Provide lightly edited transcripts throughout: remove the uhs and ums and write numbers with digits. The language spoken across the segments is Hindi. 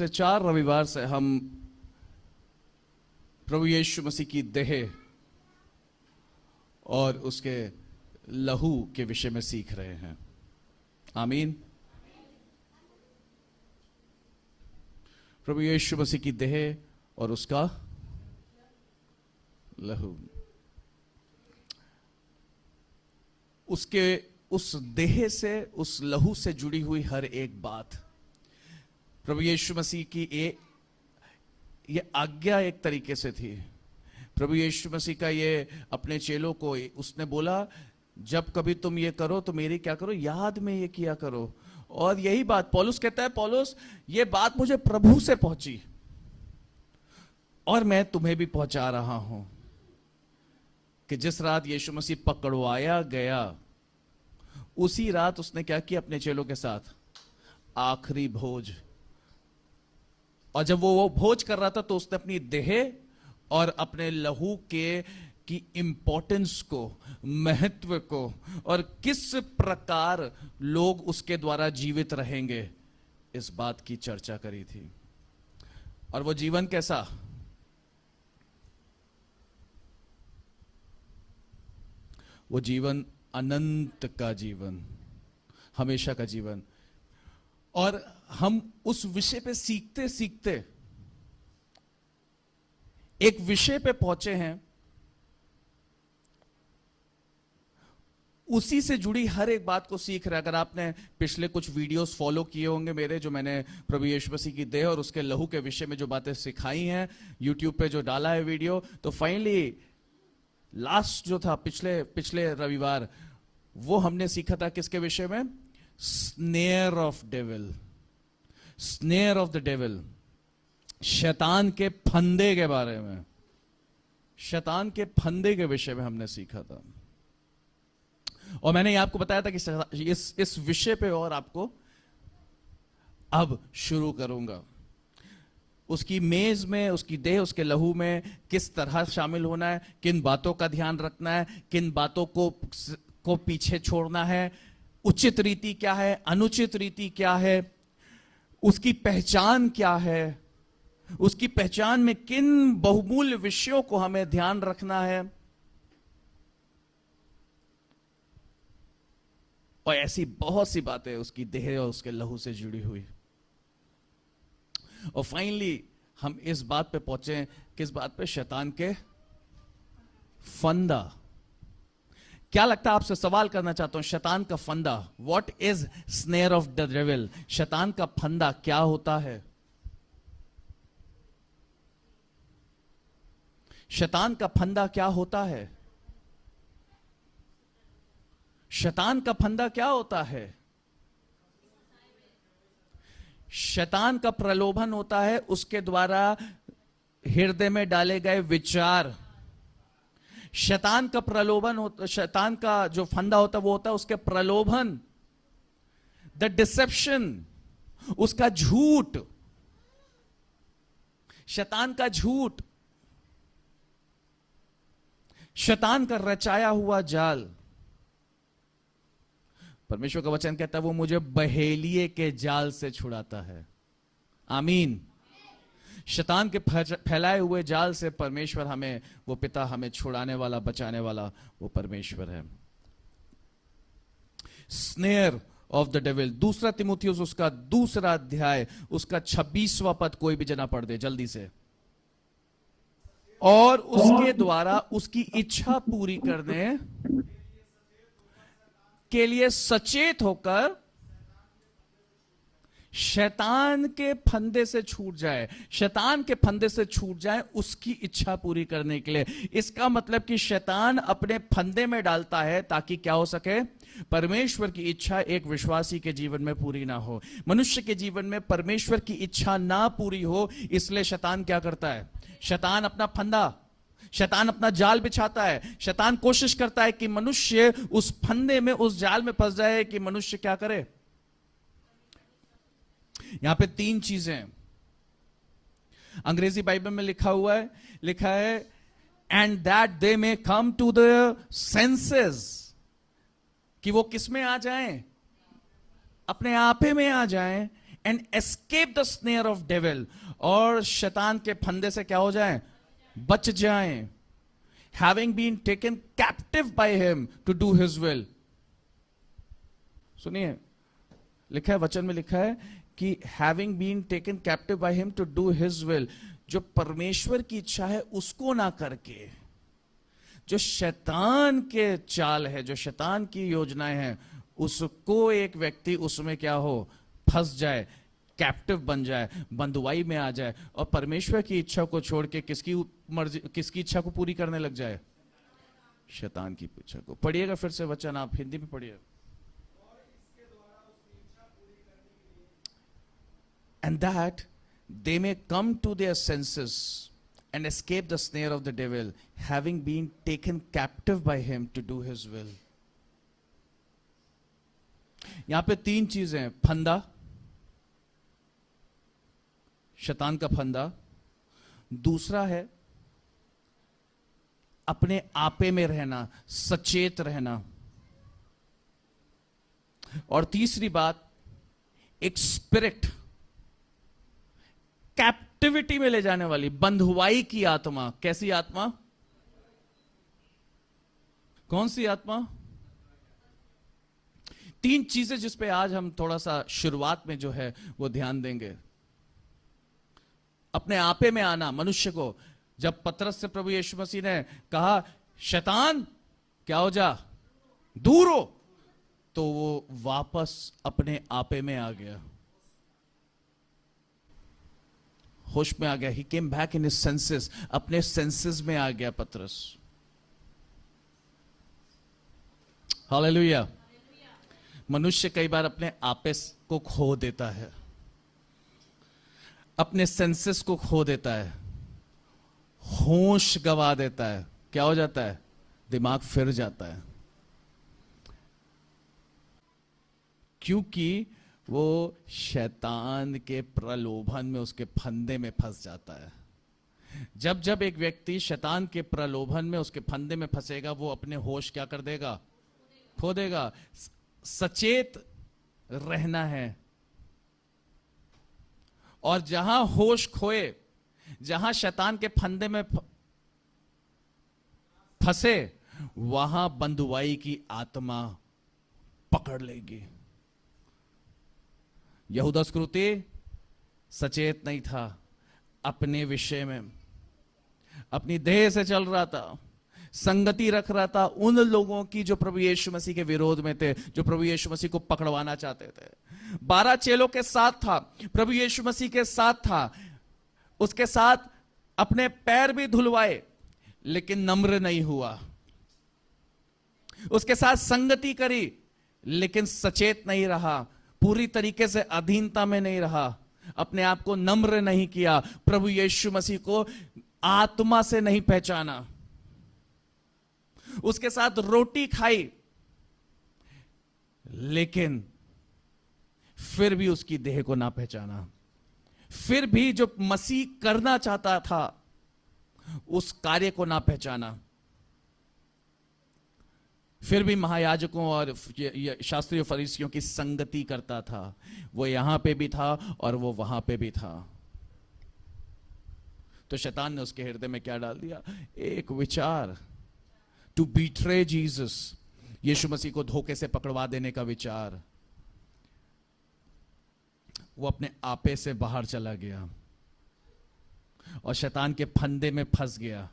पिछले 4 रविवार से हम प्रभु यीशु मसीह की देह और उसके लहू के विषय में सीख रहे हैं। आमीन। प्रभु यीशु मसीह की देह और उसका लहू, उसके उस देह से, उस लहू से जुड़ी हुई हर एक बात, प्रभु यीशु मसीह की ये आज्ञा एक तरीके से थी। प्रभु यीशु मसीह का ये अपने चेलों को उसने बोला, जब कभी तुम ये करो तो मेरी क्या करो, याद में ये किया करो। और यही बात पौलुस कहता है, पौलुस ये बात मुझे प्रभु से पहुंची और मैं तुम्हें भी पहुंचा रहा हूं कि जिस रात यीशु मसीह पकड़वाया गया उसी रात उसने क्या किया, अपने चेलों के साथ आखिरी भोज। और जब वो भोज कर रहा था तो उसने अपनी देह और अपने लहू की इंपॉर्टेंस को, महत्व को और किस प्रकार लोग उसके द्वारा जीवित रहेंगे, इस बात की चर्चा करी थी। और वो जीवन कैसा, वो जीवन अनंत का जीवन, हमेशा का जीवन। और हम उस विषय पे सीखते सीखते एक विषय पे पहुंचे हैं, उसी से जुड़ी हर एक बात को सीख रहे हैं। अगर आपने पिछले कुछ वीडियोस फॉलो किए होंगे मेरे, जो मैंने प्रभु यीशु मसीह की देह और उसके लहू के विषय में जो बातें सिखाई हैं, यूट्यूब पे जो डाला है वीडियो, तो फाइनली लास्ट जो था पिछले रविवार, वो हमने सीखा था किसके विषय में, snare of devil, snare of the devil, शैतान के फंदे के बारे में, शैतान के फंदे के विषय में हमने सीखा था। और मैंने ये आपको बताया था कि इस विषय पे और आपको अब शुरू करूंगा। उसकी मेज में, उसकी देह, उसके लहू में किस तरह शामिल होना है, किन बातों का ध्यान रखना है, किन बातों को पीछे छोड़ना है, उचित रीति क्या है, अनुचित रीति क्या है, उसकी पहचान क्या है, उसकी पहचान में किन बहुमूल्य विषयों को हमें ध्यान रखना है, और ऐसी बहुत सी बातें उसकी देह और उसके लहू से जुड़ी हुई। और फाइनली हम इस बात पे पहुंचे, किस बात पे, शैतान के फंदा। क्या लगता है, आपसे सवाल करना चाहता हूं, शैतान का फंदा, what is snare of the devil, शैतान का फंदा क्या होता है? शैतान का फंदा क्या होता है? शैतान का फंदा क्या होता है? शैतान का प्रलोभन होता है उसके द्वारा हृदय में डाले गए विचार। शैतान का प्रलोभन होता, शैतान का जो फंदा होता है वो होता है उसके प्रलोभन, द डिसेप्शन, उसका झूठ, शैतान का झूठ, शैतान का रचाया हुआ जाल। परमेश्वर का वचन कहता है वो मुझे बहेलिए के जाल से छुड़ाता है। आमीन। शैतान के फैलाए हुए जाल से परमेश्वर हमें, वो पिता हमें छुड़ाने वाला, बचाने वाला वो परमेश्वर है। स्नेयर ऑफ द डेविल, 2 तिमुथियुस उसका 2 अध्याय, उसका 26वां पद कोई भी जना पढ़ दे जल्दी से। और उसके द्वारा उसकी इच्छा पूरी करने के लिए सचेत होकर शैतान के फंदे से छूट जाए, शैतान के फंदे से छूट जाए उसकी इच्छा पूरी करने के लिए। इसका मतलब कि शैतान अपने फंदे में डालता है ताकि क्या हो सके, परमेश्वर की इच्छा एक विश्वासी के जीवन में पूरी ना हो, मनुष्य के जीवन में परमेश्वर की इच्छा ना पूरी हो। इसलिए शैतान क्या करता है, शैतान अपना फंदा, शैतान अपना जाल बिछाता है। शैतान कोशिश करता है कि मनुष्य उस फंदे में, उस जाल में फंस जाए, कि मनुष्य क्या करे। यहां पे 3 चीजें अंग्रेजी बाइबल में लिखा है and that they may come to the senses, कि वो किस में आ जाएं, अपने आपे में आ जाएं, and escape the snare of devil, और शैतान के फंदे से क्या हो जाए, बच जाएं. Having been taken captive by him to do his will. सुनिए, लिखा है, वचन में लिखा है कि having been taken captive by him to do his will, जो परमेश्वर की इच्छा है उसको ना करके, जो शैतान के चाल है, जो शैतान की योजनाएं हैं, उसको एक व्यक्ति उसमें क्या हो, फंस जाए, कैप्टिव बन जाए, बंधुआई में आ जाए, और परमेश्वर की इच्छा को छोड़ के किसकी मर्जी, किसकी इच्छा को पूरी करने लग जाए, शैतान की इच्छा को. पढ़िएगा फिर से वचन, आप हिंदी में पढ़िए. And that they may come to their senses and escape the snare of the devil, having been taken captive by him to do his will. यहां पे तीन चीजें हैं. फंदा, शैतान का फंदा. दूसरा है अपने आपे में रहना, सचेत रहना. और तीसरी बात, एक स्पिरिट, कैप्टिविटी में ले जाने वाली, बंधुआई की आत्मा. कैसी आत्मा? कौन सी आत्मा? तीन चीजें जिस पे आज हम थोड़ा सा शुरुआत में जो है वो ध्यान देंगे. अपने आपे में आना मनुष्य को. जब पतरस से प्रभु यीशु मसीह ने कहा, शैतान क्या हो जा, दूर हो, तो वो वापस अपने आपे में आ गया, होश में आ गया. He came back in his senses, अपने सेंसेस में आ गया पतरस. हालेलुया. मनुष्य कई बार अपने आपे को खो देता है, अपने सेंसेस को खो देता है, होश गवा देता है. क्या हो जाता है? दिमाग फिर जाता है, क्योंकि वो शैतान के प्रलोभन में, उसके फंदे में फंस जाता है. जब जब एक व्यक्ति शैतान के प्रलोभन में, उसके फंदे में फंसेगा, वो अपने होश क्या कर देगा? खो देगा. सचेत रहना है. और जहां होश खोए, जहां शैतान के फंदे में फंसे, वहां बंधुआई की आत्मा पकड़ लेगी. यहूदा इस्करियोती सचेत नहीं था, अपने विषय में, अपनी देह से चल रहा था, संगति रख रहा था उन लोगों की जो प्रभु यीशु मसीह के विरोध में थे, जो प्रभु यीशु मसीह को पकड़वाना चाहते थे. 12 चेलों के साथ था, प्रभु यीशु मसीह के साथ था, उसके साथ अपने पैर भी धुलवाए, लेकिन नम्र नहीं हुआ. उसके साथ संगति करी, लेकिन सचेत नहीं रहा, पूरी तरीके से अधीनता में नहीं रहा, अपने आप को नम्र नहीं किया, प्रभु यीशु मसीह को आत्मा से नहीं पहचाना. उसके साथ रोटी खाई, लेकिन फिर भी उसकी देह को ना पहचाना. फिर भी जो मसीह करना चाहता था, उस कार्य को ना पहचाना. फिर भी महायाजकों और शास्त्रियों फरीसियों की संगति करता था. वो यहां पे भी था और वो वहां पे भी था. तो शैतान ने उसके हृदय में क्या डाल दिया? एक विचार, टू बीट्रे जीसस, यीशु मसीह को धोखे से पकड़वा देने का विचार. वो अपने आपे से बाहर चला गया और शैतान के फंदे में फंस गया.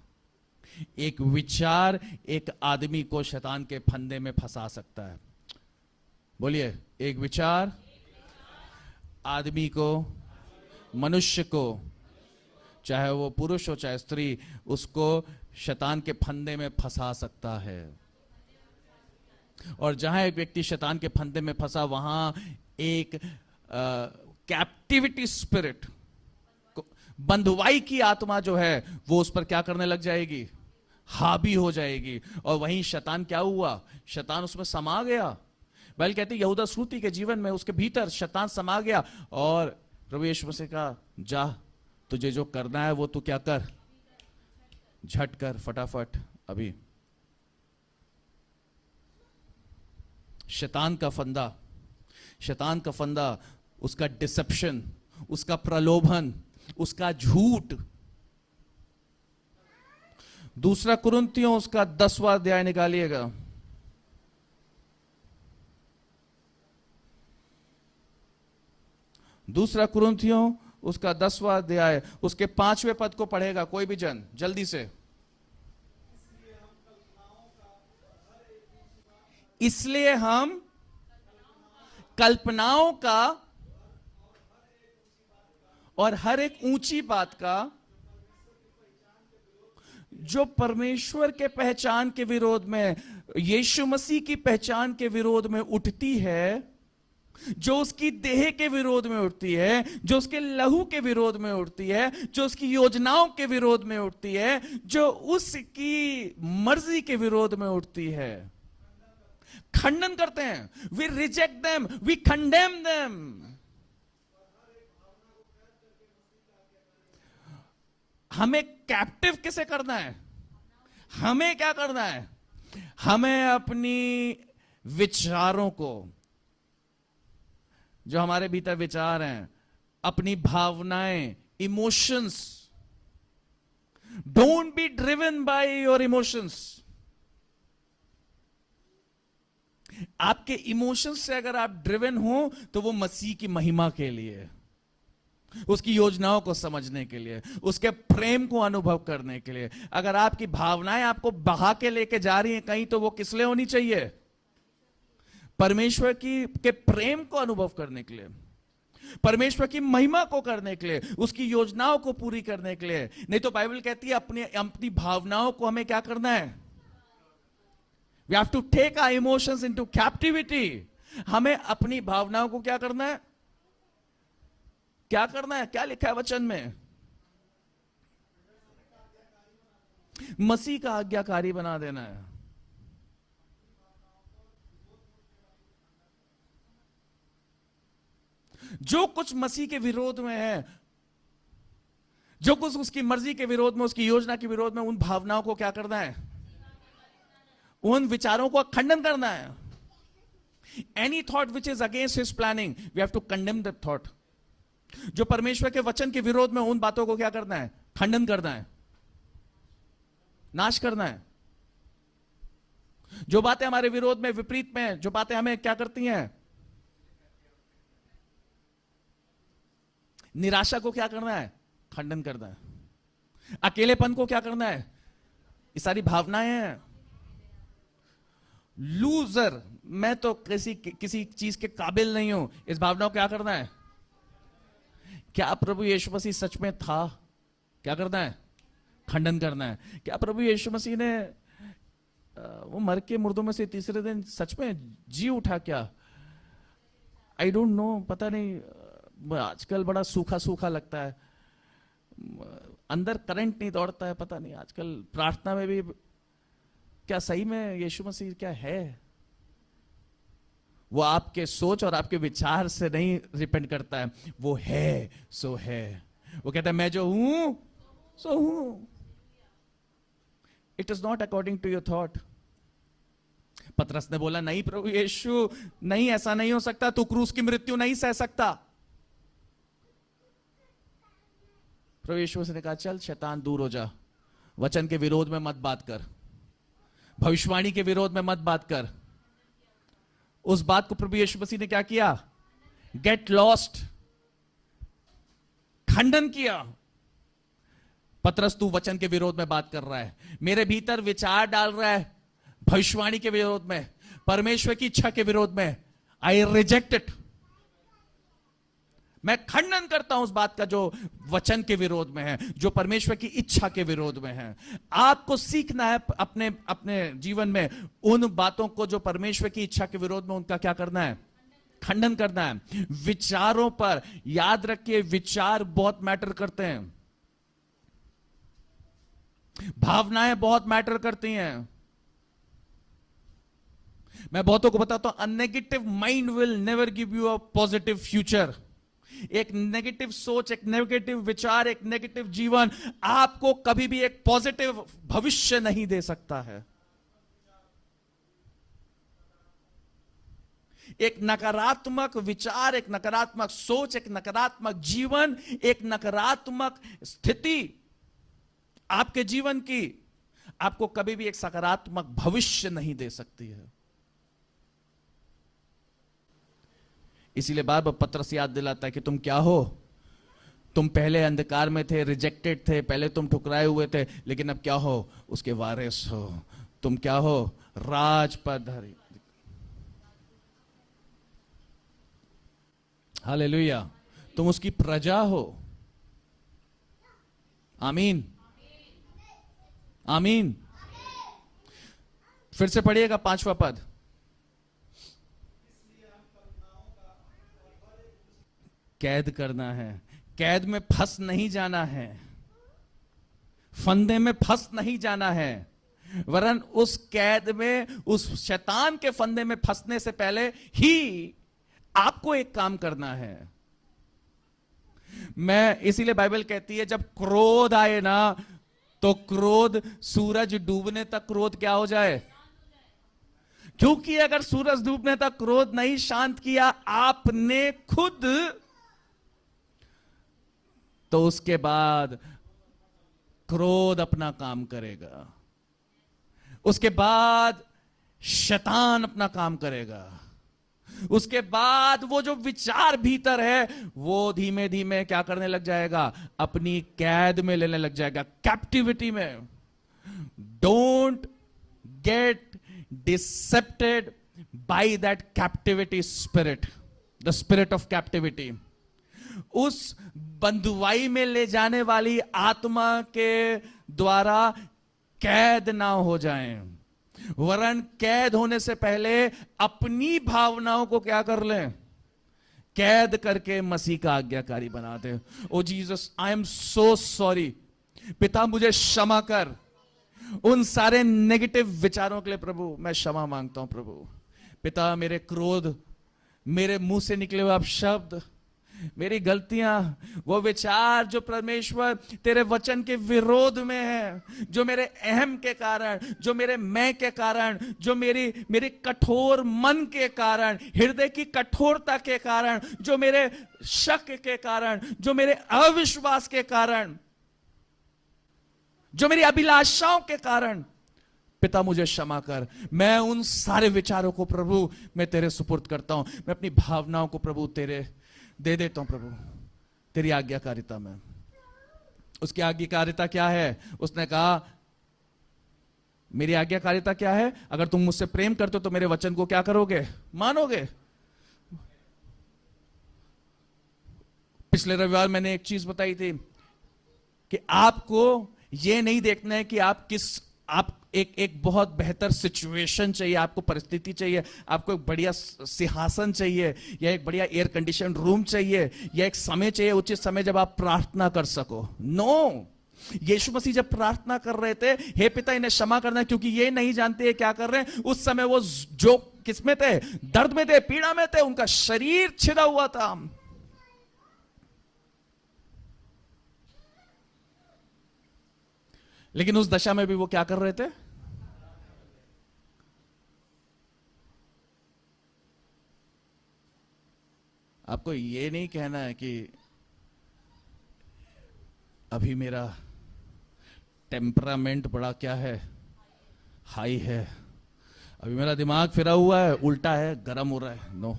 एक विचार एक आदमी को शैतान के फंदे में फंसा सकता है. बोलिए, एक विचार आदमी को, मनुष्य को, चाहे वो पुरुष हो चाहे स्त्री, उसको शैतान के फंदे में फंसा सकता है. और जहां एक व्यक्ति शैतान के फंदे में फंसा, वहां एक कैप्टिविटी स्पिरिट, बंधुआई की आत्मा जो है, वो उस पर क्या करने लग जाएगी? हावी हो जाएगी. और वहीं शैतान क्या हुआ? शैतान उसमें समा गया. बैल कहते यहूदा इस्करियोती के जीवन में, उसके भीतर शैतान समा गया. और प्रभु यीशु मसीह का, जा, तुझे जो करना है वो तू क्या कर, झट कर, फटाफट अभी. शैतान का फंदा, शैतान का फंदा उसका डिसेप्शन, उसका प्रलोभन, उसका झूठ। दूसरा कुरिन्थियों उसका 10वां अध्याय निकालिएगा। दूसरा कुरिन्थियों उसका 10वां अध्याय, उसके 5वें पद को पढ़ेगा कोई भी जन जल्दी से। इसलिए हम कल्पनाओं का और हर एक ऊंची बात का जो परमेश्वर के पहचान के विरोध में, यीशु मसीह की पहचान के विरोध में उठती है, जो उसकी देह के विरोध में उठती है, जो उसके लहू के विरोध में उठती है, जो उसकी योजनाओं के विरोध में उठती है, जो उसकी मर्जी के विरोध में उठती है, खंडन करते हैं। We reject them, we condemn them. हमें कैप्टिव किसे करना है? हमें क्या करना है? हमें अपनी विचारों को, जो हमारे भीतर विचार हैं, अपनी भावनाएं, emotions, don't be driven by your emotions. आपके इमोशंस से अगर आप ड्रिवन हो तो वो मसीह की महिमा के लिए, उसकी योजनाओं को समझने के लिए, उसके प्रेम को अनुभव करने के लिए। अगर आपकी भावनाएं आपको बहा के लेके जा रही हैं कहीं, तो वो किस लिए होनी चाहिए? परमेश्वर के प्रेम को अनुभव करने के लिए, परमेश्वर की महिमा को करने के लिए, उसकी योजनाओं को पूरी करने के लिए। नहीं तो बाइबल कहती है अपनी भावनाओं को हमें क्या करना है? We have to take our emotions into captivity. हमें अपनी भावनाओं को क्या करना है? क्या करना है? क्या लिखा है वचन में? मसीह का आज्ञाकारी बना देना है। जो कुछ मसीह के विरोध में है, जो कुछ उसकी मर्जी के विरोध में, उसकी योजना के विरोध में, उन भावनाओं को क्या करना है? उन विचारों को खंडन करना है। Any thought which is against his planning, we have to condemn that thought. जो परमेश्वर के वचन के विरोध में, उन बातों को क्या करना है? खंडन करना है, नाश करना है। जो बातें हमारे विरोध में, विपरीत में, जो बातें हमें क्या करती हैं? निराशा को क्या करना है? खंडन करना है। अकेलेपन को क्या करना है? ये सारी भावनाएं हैं। लूजर, मैं तो किसी चीज के काबिल नहीं हूं, इस भावना को क्या करना है? क्या प्रभु यीशु मसीह सच में था? क्या करना है? खंडन करना है। क्या प्रभु यीशु मसीह ने वो मर के मुर्दों में से तीसरे दिन सच में जी उठा क्या? आई डोंट नो, पता नहीं। आजकल बड़ा सूखा सूखा लगता है, अंदर करंट नहीं दौड़ता है। पता नहीं आजकल प्रार्थना में भी क्या सही में यीशु मसीह क्या है? वो आपके सोच और आपके विचार से नहीं डिपेंड करता है, वो है सो है। वो कहता है मैं जो हूं सो हूं। It is not according to your thought. Patras ने बोला नहीं प्रभु यीशु, नहीं, ऐसा नहीं हो सकता, तू क्रूस की मृत्यु नहीं सह सकता। प्रभु यीशु ने कहा चल शैतान दूर हो जा, वचन के विरोध में मत बात कर, भविष्यवाणी के विरोध में मत बात कर। उस बात को प्रभु यीशु मसीह ने क्या किया? गेट लॉस्ट, खंडन किया। पतरस तू वचन के विरोध में बात कर रहा है, मेरे भीतर विचार डाल रहा है भविष्यवाणी के विरोध में, परमेश्वर की इच्छा के विरोध में। I reject it. मैं खंडन करता हूं उस बात का जो वचन के विरोध में है, जो परमेश्वर की इच्छा के विरोध में है। आपको सीखना है अपने अपने जीवन में उन बातों को जो परमेश्वर की इच्छा के विरोध में, उनका क्या करना है? खंडन करना है। विचारों पर याद रखिए, विचार बहुत मैटर करते हैं, भावनाएं बहुत मैटर करती हैं। मैं बहुतों को बताता हूं, a negative mind will never give you a positive future. एक नेगेटिव सोच, एक नेगेटिव विचार, एक नेगेटिव जीवन आपको कभी भी एक पॉजिटिव भविष्य नहीं दे सकता है। एक नकारात्मक विचार, एक नकारात्मक सोच, एक नकारात्मक जीवन, एक नकारात्मक स्थिति आपके जीवन की आपको कभी भी एक सकारात्मक भविष्य नहीं दे सकती है। इसीलिए बार बार पत्रस याद दिलाता है कि तुम क्या हो, तुम पहले अंधकार में थे, रिजेक्टेड थे, पहले तुम ठुकराए हुए थे, लेकिन अब क्या हो, उसके वारिस हो। तुम क्या हो, राजपदधारी। हालेलुया, तुम उसकी प्रजा हो। आमीन, आमीन। फिर से पढ़िएगा 5वां पद। कैद करना है, कैद में फंस नहीं जाना है, फंदे में फंस नहीं जाना है, वरन उस कैद में, उस शैतान के फंदे में फंसने से पहले ही आपको एक काम करना है। मैं इसीलिए बाइबल कहती है जब क्रोध आए ना, तो क्रोध सूरज डूबने तक क्रोध क्या हो जाए, क्योंकि अगर सूरज डूबने तक क्रोध नहीं शांत किया आपने खुद, तो उसके बाद क्रोध अपना काम करेगा, उसके बाद शैतान अपना काम करेगा, उसके बाद वो जो विचार भीतर है वो धीमे धीमे क्या करने लग जाएगा, अपनी कैद में लेने लग जाएगा, कैप्टिविटी में। Don't get deceived by that captivity spirit, the spirit of captivity. उस बंधुआई में ले जाने वाली आत्मा के द्वारा कैद ना हो जाएं, वरन कैद होने से पहले अपनी भावनाओं को क्या कर लें, कैद करके मसीह का आज्ञाकारी बना दे। Oh Jesus, I am so sorry, पिता मुझे क्षमा कर, उन सारे नेगेटिव विचारों के लिए प्रभु मैं क्षमा मांगता हूं। प्रभु पिता, मेरे क्रोध, मेरे मुंह से निकले हुए अपशब्द, मेरी गलतियां, वो विचार जो परमेश्वर तेरे वचन के विरोध में है, जो मेरे अहम के कारण, जो मेरे मैं के कारण, जो मेरी कठोर मन के कारण, हृदय की कठोरता के कारण, जो मेरे शक के कारण, जो मेरे अविश्वास के कारण, जो मेरी अभिलाषाओं के कारण, पिता मुझे क्षमा कर। मैं उन सारे विचारों को प्रभु मैं तेरे सुपुर्द करता हूं, मैं अपनी भावनाओं को प्रभु तेरे दे देता हूं प्रभु तेरी आज्ञाकारिता में। उसकी आज्ञाकारिता क्या है? उसने कहा मेरी आज्ञाकारिता क्या है? अगर तुम मुझसे प्रेम करते हो तो मेरे वचन को क्या करोगे? मानोगे। पिछले रविवार मैंने एक चीज बताई थी कि आपको यह नहीं देखना है कि आप एक बहुत बेहतर सिचुएशन चाहिए, आपको परिस्थिति चाहिए, आपको एक बढ़िया सिंहासन चाहिए, या एक बढ़िया एयर कंडीशन रूम चाहिए, या एक समय चाहिए, उचित समय जब आप प्रार्थना कर सको। नो, यीशु मसीह जब प्रार्थना कर रहे थे, हे पिता इन्हें क्षमा करना क्योंकि ये नहीं जानते क्या कर रहे हैं, उस समय वो जो किसमें थे? दर्द में थे, पीड़ा में थे, उनका शरीर छिदा हुआ था। लेकिन उस दशा में भी वो क्या कर रहे थे? आपको ये नहीं कहना है कि अभी मेरा टेम्परामेंट बड़ा क्या है, हाई है, अभी मेरा दिमाग फिरा हुआ है, उल्टा है, गर्म हो रहा है। नो,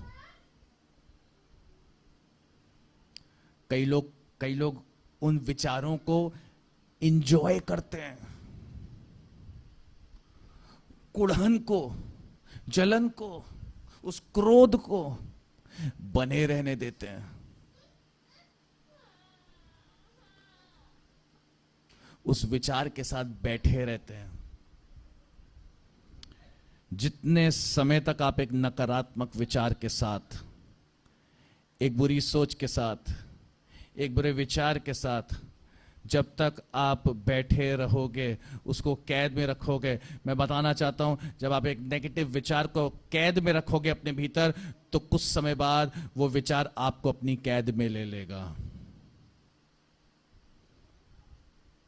कई लोग उन विचारों को इंजॉय करते हैं, कुड़हन को, जलन को, उस क्रोध को बने रहने देते हैं। उस विचार के साथ बैठे रहते हैं। जितने समय तक आप एक नकारात्मक विचार के साथ, एक बुरी सोच के साथ, एक बुरे विचार के साथ जब तक आप बैठे रहोगे, उसको कैद में रखोगे, मैं बताना चाहता हूं, जब आप एक नेगेटिव विचार को कैद में रखोगे अपने भीतर, तो कुछ समय बाद वो विचार आपको अपनी कैद में ले लेगा।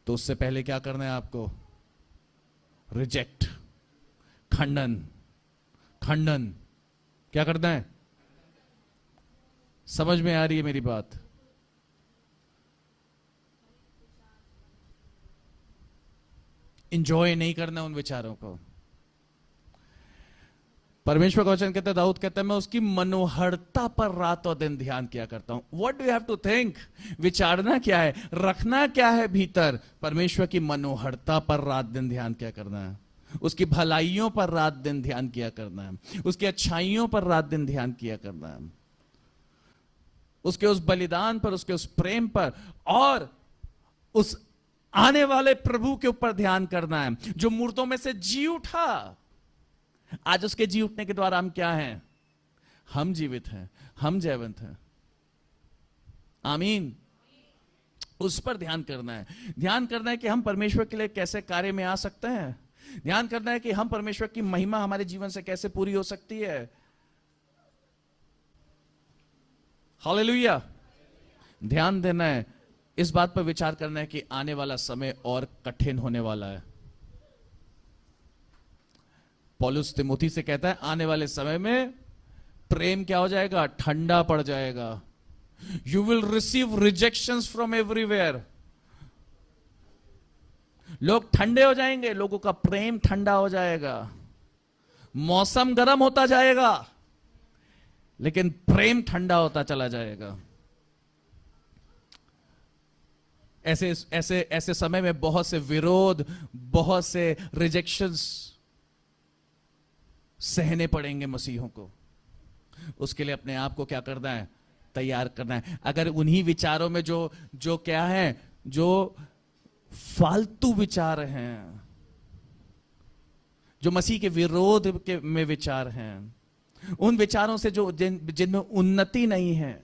तो उससे पहले क्या करना है आपको? रिजेक्ट, खंडन, खंडन, क्या करना है? समझ में आ रही है मेरी बात? इंजॉय नहीं करना उन विचारों को। परमेश्वर का वचन कहता है, दाऊद कहता है, मैं उसकी मनोहरता पर रात और दिन ध्यान किया करता हूं। What do you have to think? विचारना क्या है, रखना क्या है भीतर? परमेश्वर की मनोहरता पर रात दिन ध्यान किया करना है, उसकी भलाइयों पर रात दिन ध्यान किया करना है, उसकी अच्छाइयों पर रात दिन ध्यान किया करना है, उसके उस बलिदान पर, उसके उस प्रेम पर, और उस आने वाले प्रभु के ऊपर ध्यान करना है, जो मुर्दों में से जी उठा। आज उसके जी उठने के द्वारा हम क्या हैं? हम जीवित हैं, हम जयवंत हैं। आमीन। उस पर ध्यान करना है। ध्यान करना है कि हम परमेश्वर के लिए कैसे कार्य में आ सकते हैं। ध्यान करना है कि हम परमेश्वर की महिमा हमारे जीवन से कैसे पूरी हो सकती है। हालेलुया। ध्यान देना है, इस बात पर विचार करना है कि आने वाला समय और कठिन होने वाला है। पौलुस तिमोथी से कहता है, आने वाले समय में प्रेम क्या हो जाएगा? ठंडा पड़ जाएगा। You will receive rejections from everywhere. लोग ठंडे हो जाएंगे, लोगों का प्रेम ठंडा हो जाएगा। मौसम गर्म होता जाएगा, लेकिन प्रेम ठंडा होता चला जाएगा। ऐसे ऐसे ऐसे समय में बहुत से विरोध, बहुत से रिजेक्शंस सहने पड़ेंगे मसीहों को। उसके लिए अपने आप को क्या करना है? तैयार करना है। अगर उन्हीं विचारों में जो जो क्या है, जो फालतू विचार हैं, जो मसीह के विरोध के में विचार हैं, उन विचारों से जो जिनमें उन्नति नहीं है,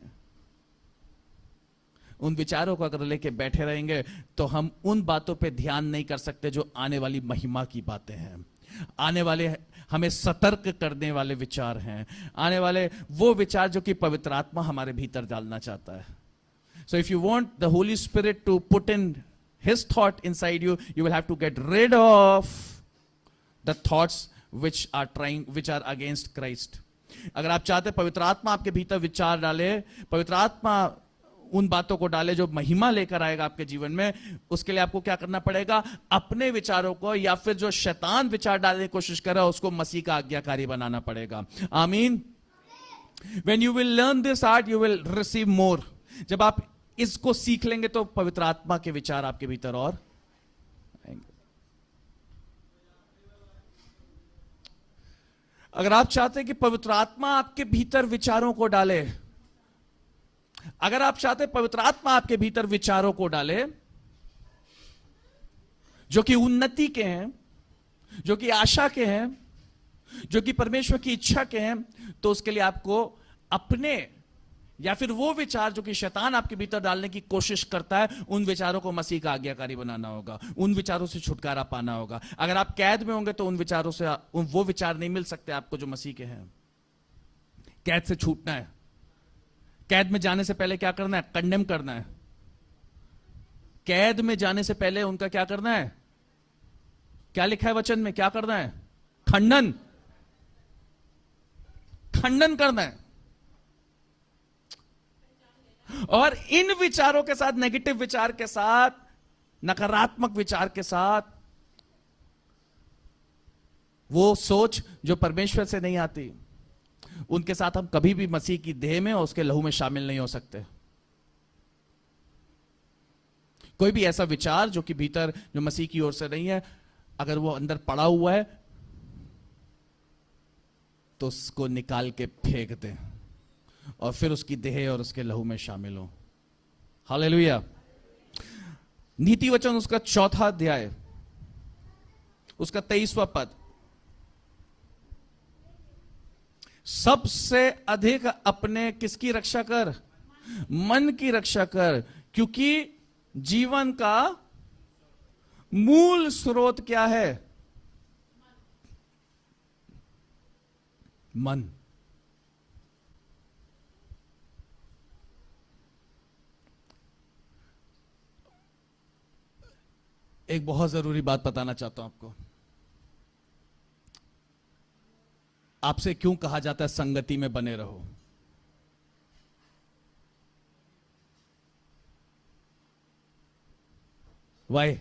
उन विचारों को अगर लेके बैठे रहेंगे तो हम उन बातों पे ध्यान नहीं कर सकते जो आने वाली महिमा की बातें हैं, आने वाले हमें सतर्क करने वाले विचार हैं, आने वाले वो विचार जो कि पवित्र आत्मा हमारे भीतर डालना चाहता है। So if you want the holy spirit to put in his thought inside you, you will have to get rid of the thoughts which are against Christ। अगर आप चाहते पवित्र आत्मा आपके भीतर विचार डाले, पवित्र आत्मा उन बातों को डाले जो महिमा लेकर आएगा आपके जीवन में, उसके लिए आपको क्या करना पड़ेगा? अपने विचारों को, या फिर जो शैतान विचार डालने की कोशिश कर रहा है, उसको मसीह का आज्ञाकारी बनाना पड़ेगा। आमीन। When you will learn this art, you will receive more। जब आप इसको सीख लेंगे तो पवित्र आत्मा के विचार आपके भीतर और आएंगे। अगर आप चाहते हैं कि पवित्र आत्मा आपके भीतर विचारों को डाले, अगर आप चाहते हैं पवित्र आत्मा आपके भीतर विचारों को डाले जो कि उन्नति के हैं, जो कि आशा के हैं, जो कि परमेश्वर की इच्छा के हैं, तो उसके लिए आपको अपने, या फिर वो विचार जो कि शैतान आपके भीतर डालने की कोशिश करता है, उन विचारों को मसीह का आज्ञाकारी बनाना होगा, उन विचारों से छुटकारा पाना होगा। अगर आप कैद में होंगे तो उन विचारों से वो विचार नहीं मिल सकते आपको जो मसीह के हैं। कैद से छूटना है। कैद में जाने से पहले क्या करना है? कंडेम करना है। कैद में जाने से पहले उनका क्या करना है? क्या लिखा है वचन में? क्या करना है? खंडन। खंडन करना है। और इन विचारों के साथ, नेगेटिव विचार के साथ, नकारात्मक विचार के साथ, वो सोच जो परमेश्वर से नहीं आती, उनके साथ हम कभी भी मसीह की देह में और उसके लहू में शामिल नहीं हो सकते। कोई भी ऐसा विचार जो कि भीतर, जो मसीह की ओर से नहीं है, अगर वो अंदर पड़ा हुआ है तो उसको निकाल के फेंक दें और फिर उसकी देह और उसके लहू में शामिल हो। हालेलुया। नीति वचन उसका 4 अध्याय, उसका 23वां पद, सबसे अधिक अपने किसकी रक्षा कर? मन की रक्षा कर, क्योंकि जीवन का मूल स्रोत क्या है? मन। एक बहुत जरूरी बात बताना चाहता हूं आपको। आपसे क्यों कहा जाता है संगति में बने रहो? वाई?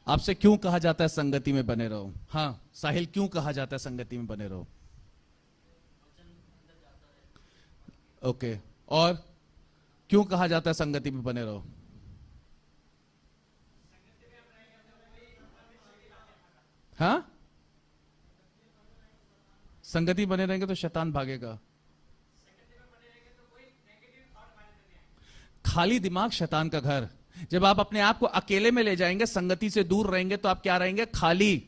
आपसे क्यों कहा जाता है संगति में बने रहो? हाँ साहिल, क्यों कहा जाता है संगति में बने रहो? ओके, और क्यों कहा जाता है संगति में बने रहो? हाँ, संगति बने रहेंगे तो शैतान भागेगा। खाली दिमाग शैतान का घर। जब आप अपने आप को अकेले में ले जाएंगे, संगति से दूर रहेंगे, तो आप क्या रहेंगे? खाली।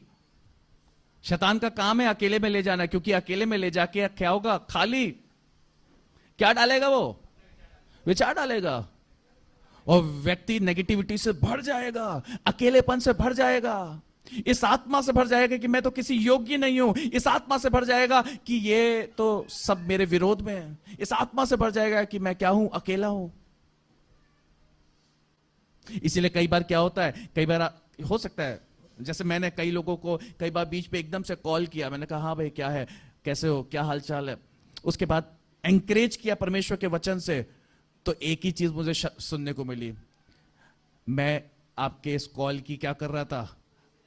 शैतान का काम है अकेले में ले जाना, क्योंकि अकेले में ले जाके क्या होगा? खाली। क्या डालेगा वो? विचार डालेगा, और व्यक्ति नेगेटिविटी से भर जाएगा, अकेलेपन से भर जाएगा, इस आत्मा से भर जाएगा कि मैं तो किसी योग्य नहीं हूं, इस आत्मा से भर जाएगा कि ये तो सब मेरे विरोध में है, इस आत्मा से भर जाएगा कि मैं क्या हूं? अकेला हूं। इसीलिए कई बार क्या होता है, कई बार हो सकता है, जैसे मैंने कई लोगों को कई बार बीच पे एकदम से कॉल किया, मैंने कहा हाँ भाई क्या है, कैसे हो, क्या हालचाल है, उसके बाद एंकरेज किया परमेश्वर के वचन से, तो एक ही चीज मुझे सुनने को मिली, मैं आपके इस कॉल की क्या कर रहा था?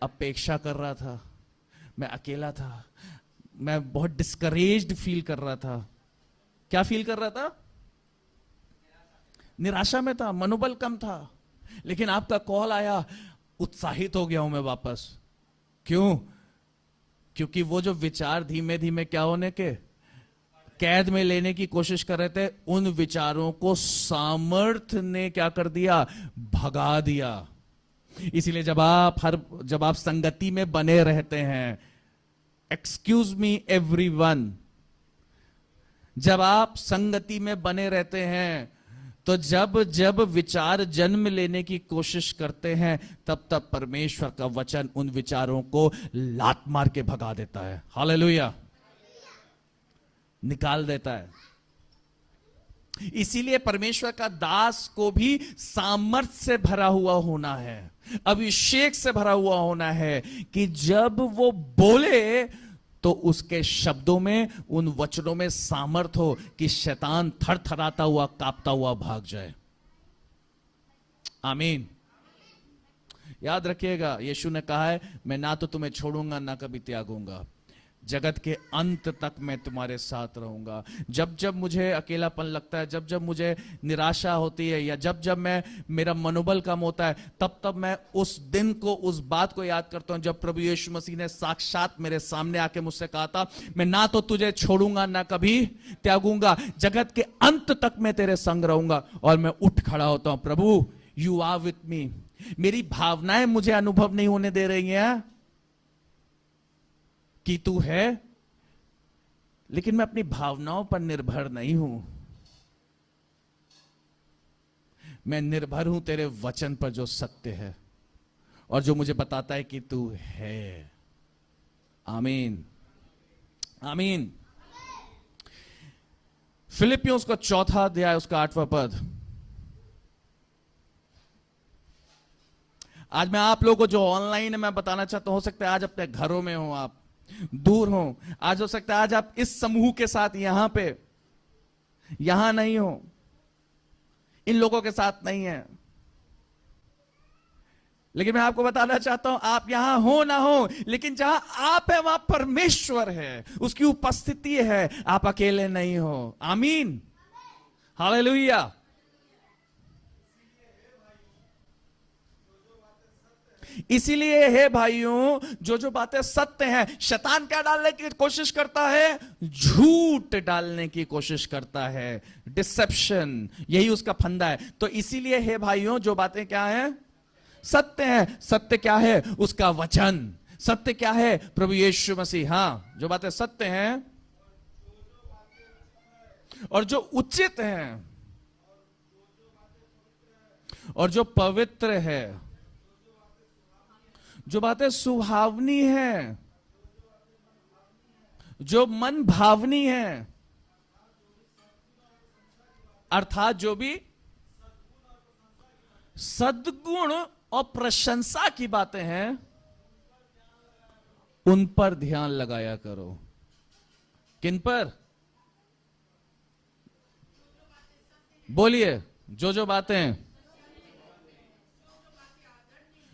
अपेक्षा कर रहा था, मैं अकेला था, मैं बहुत डिस्करेज्ड फील कर रहा था। क्या फील कर रहा था? निराशा में था, मनोबल कम था, लेकिन आपका कॉल आया, उत्साहित हो गया हूं मैं वापस। क्यों? क्योंकि वो जो विचार धीमे धीमे क्या होने के कैद में लेने की कोशिश कर रहे थे, उन विचारों को सामर्थ्य ने क्या कर दिया? भगा दिया। इसीलिए जब आप संगति में बने रहते हैं, एक्सक्यूज मी एवरीवन, जब आप संगति में बने रहते हैं, तो जब जब विचार जन्म लेने की कोशिश करते हैं, तब तब परमेश्वर का वचन उन विचारों को लात मार के भगा देता है। हालेलुया, निकाल देता है। इसीलिए परमेश्वर का दास को भी सामर्थ से भरा हुआ होना है, अभिषेक से भरा हुआ होना है, कि जब वो बोले तो उसके शब्दों में, उन वचनों में सामर्थ हो कि शैतान थरथराता हुआ, कांपता हुआ भाग जाए। आमीन। याद रखिएगा, यीशु ने कहा है, मैं ना तो तुम्हें छोड़ूंगा ना कभी त्यागूंगा, जगत के अंत तक मैं तुम्हारे साथ रहूंगा। जब जब मुझे अकेलापन लगता है, जब जब मुझे निराशा होती है, या जब जब मेरा मनोबल कम होता है, तब तब मैं उस दिन को, उस बात को याद करता हूं जब प्रभु यीशु मसीह ने साक्षात मेरे सामने आके मुझसे कहा था, मैं ना तो तुझे छोड़ूंगा ना कभी त्यागूंगा, जगत के अंत तक मैं तेरे संग रहूंगा। और मैं उठ खड़ा होता हूं, प्रभु यू आर विथ मी। मेरी भावनाएं मुझे अनुभव नहीं होने दे रही हैं कि तू है, लेकिन मैं अपनी भावनाओं पर निर्भर नहीं हूं, मैं निर्भर हूं तेरे वचन पर जो सत्य है और जो मुझे बताता है कि तू है। आमीन, आमीन। फिलिपियों उसका 4 अध्याय, उसका 8वां पद। आज मैं आप लोगों को जो ऑनलाइन है, मैं बताना चाहता हूं, हो सकता है आज अपने घरों में हो, आप दूर हो, आज हो सकता है आज आप इस समूह के साथ यहां नहीं हो, इन लोगों के साथ नहीं है, लेकिन मैं आपको बताना चाहता हूं, आप यहां हो ना हो, लेकिन जहां आप है वहां परमेश्वर है, उसकी उपस्थिति है, आप अकेले नहीं हो। आमीन, हालेलुया। इसीलिए हे भाइयों, जो बातें सत्य हैं, शैतान क्या डालने की कोशिश करता है? झूठ डालने की कोशिश करता है, डिसेप्शन, यही उसका फंदा है। तो इसीलिए हे भाइयों, जो बातें क्या हैं? सत्य है। सत्य क्या है? उसका वचन। सत्य क्या है? प्रभु यीशु मसीह। हां, जो बातें सत्य हैं और जो उचित हैं और जो पवित्र है, जो बातें सुहावनी है, जो मन भावनी है, अर्थात जो भी सद्गुण और प्रशंसा की बातें हैं, उन पर ध्यान लगाया करो। किन पर? बोलिए। जो बातें,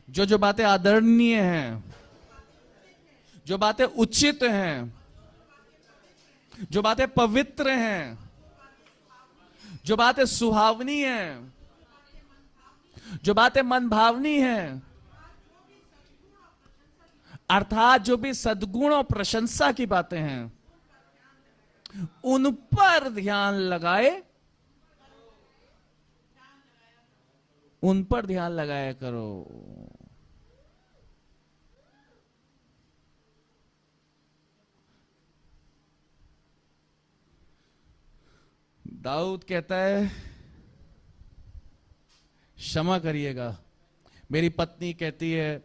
जो बातें आदरणीय हैं, जो बातें उचित हैं, जो बातें पवित्र हैं, जो बातें सुहावनी हैं, जो बातें मनभावनी हैं, अर्थात जो भी सद्गुण और प्रशंसा की बातें हैं, उन पर ध्यान लगाए, उन पर ध्यान लगाया करो। दाऊद कहता है, क्षमा करिएगा, मेरी पत्नी कहती है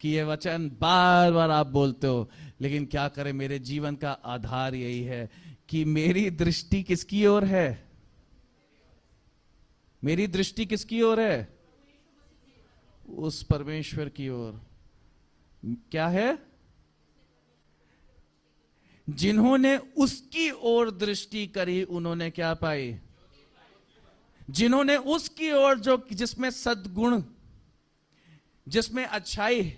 कि ये वचन बार बार आप बोलते हो, लेकिन क्या करें, मेरे जीवन का आधार यही है कि मेरी दृष्टि किसकी ओर है? मेरी दृष्टि किसकी ओर है? उस परमेश्वर की ओर। क्या है? जिन्होंने उसकी ओर दृष्टि करी उन्होंने क्या पाई? जिन्होंने उसकी ओर, जो जिसमें सद्गुण, जिसमें अच्छाई,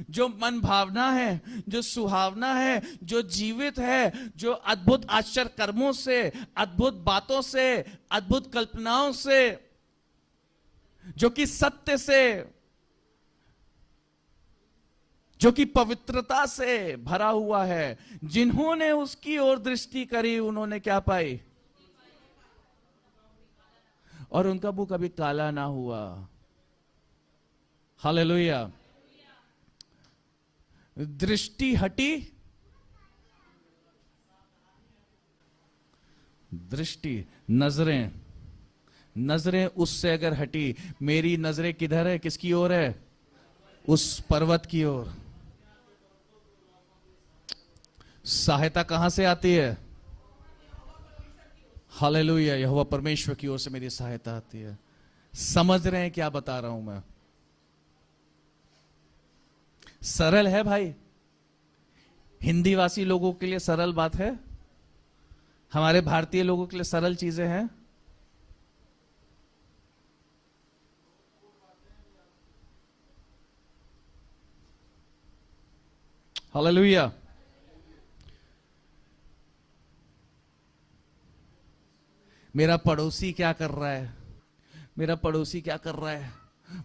जो मन भावना है, जो सुहावना है, जो जीवित है, जो अद्भुत आश्चर्य कर्मों से, अद्भुत बातों से, अद्भुत कल्पनाओं से, जो कि सत्य से, जो कि पवित्रता से भरा हुआ है, जिन्होंने उसकी ओर दृष्टि करी उन्होंने क्या पाई? और उनका मुंह कभी काला ना हुआ। हालेलुया। दृष्टि हटी, दृष्टि, नजरें, नजरें उससे अगर हटी, मेरी नजरें किधर है? किसकी ओर है? उस पर्वत की ओर। सहायता कहां से आती है? हालेलुया, यहोवा परमेश्वर की ओर से मेरी सहायता आती है। समझ रहे हैं क्या बता रहा हूं मैं? सरल है भाई, हिंदी वासी लोगों के लिए सरल बात है, हमारे भारतीय लोगों के लिए सरल चीजें हैं। हालेलुया। मेरा पड़ोसी क्या कर रहा है? मेरा पड़ोसी क्या कर रहा है?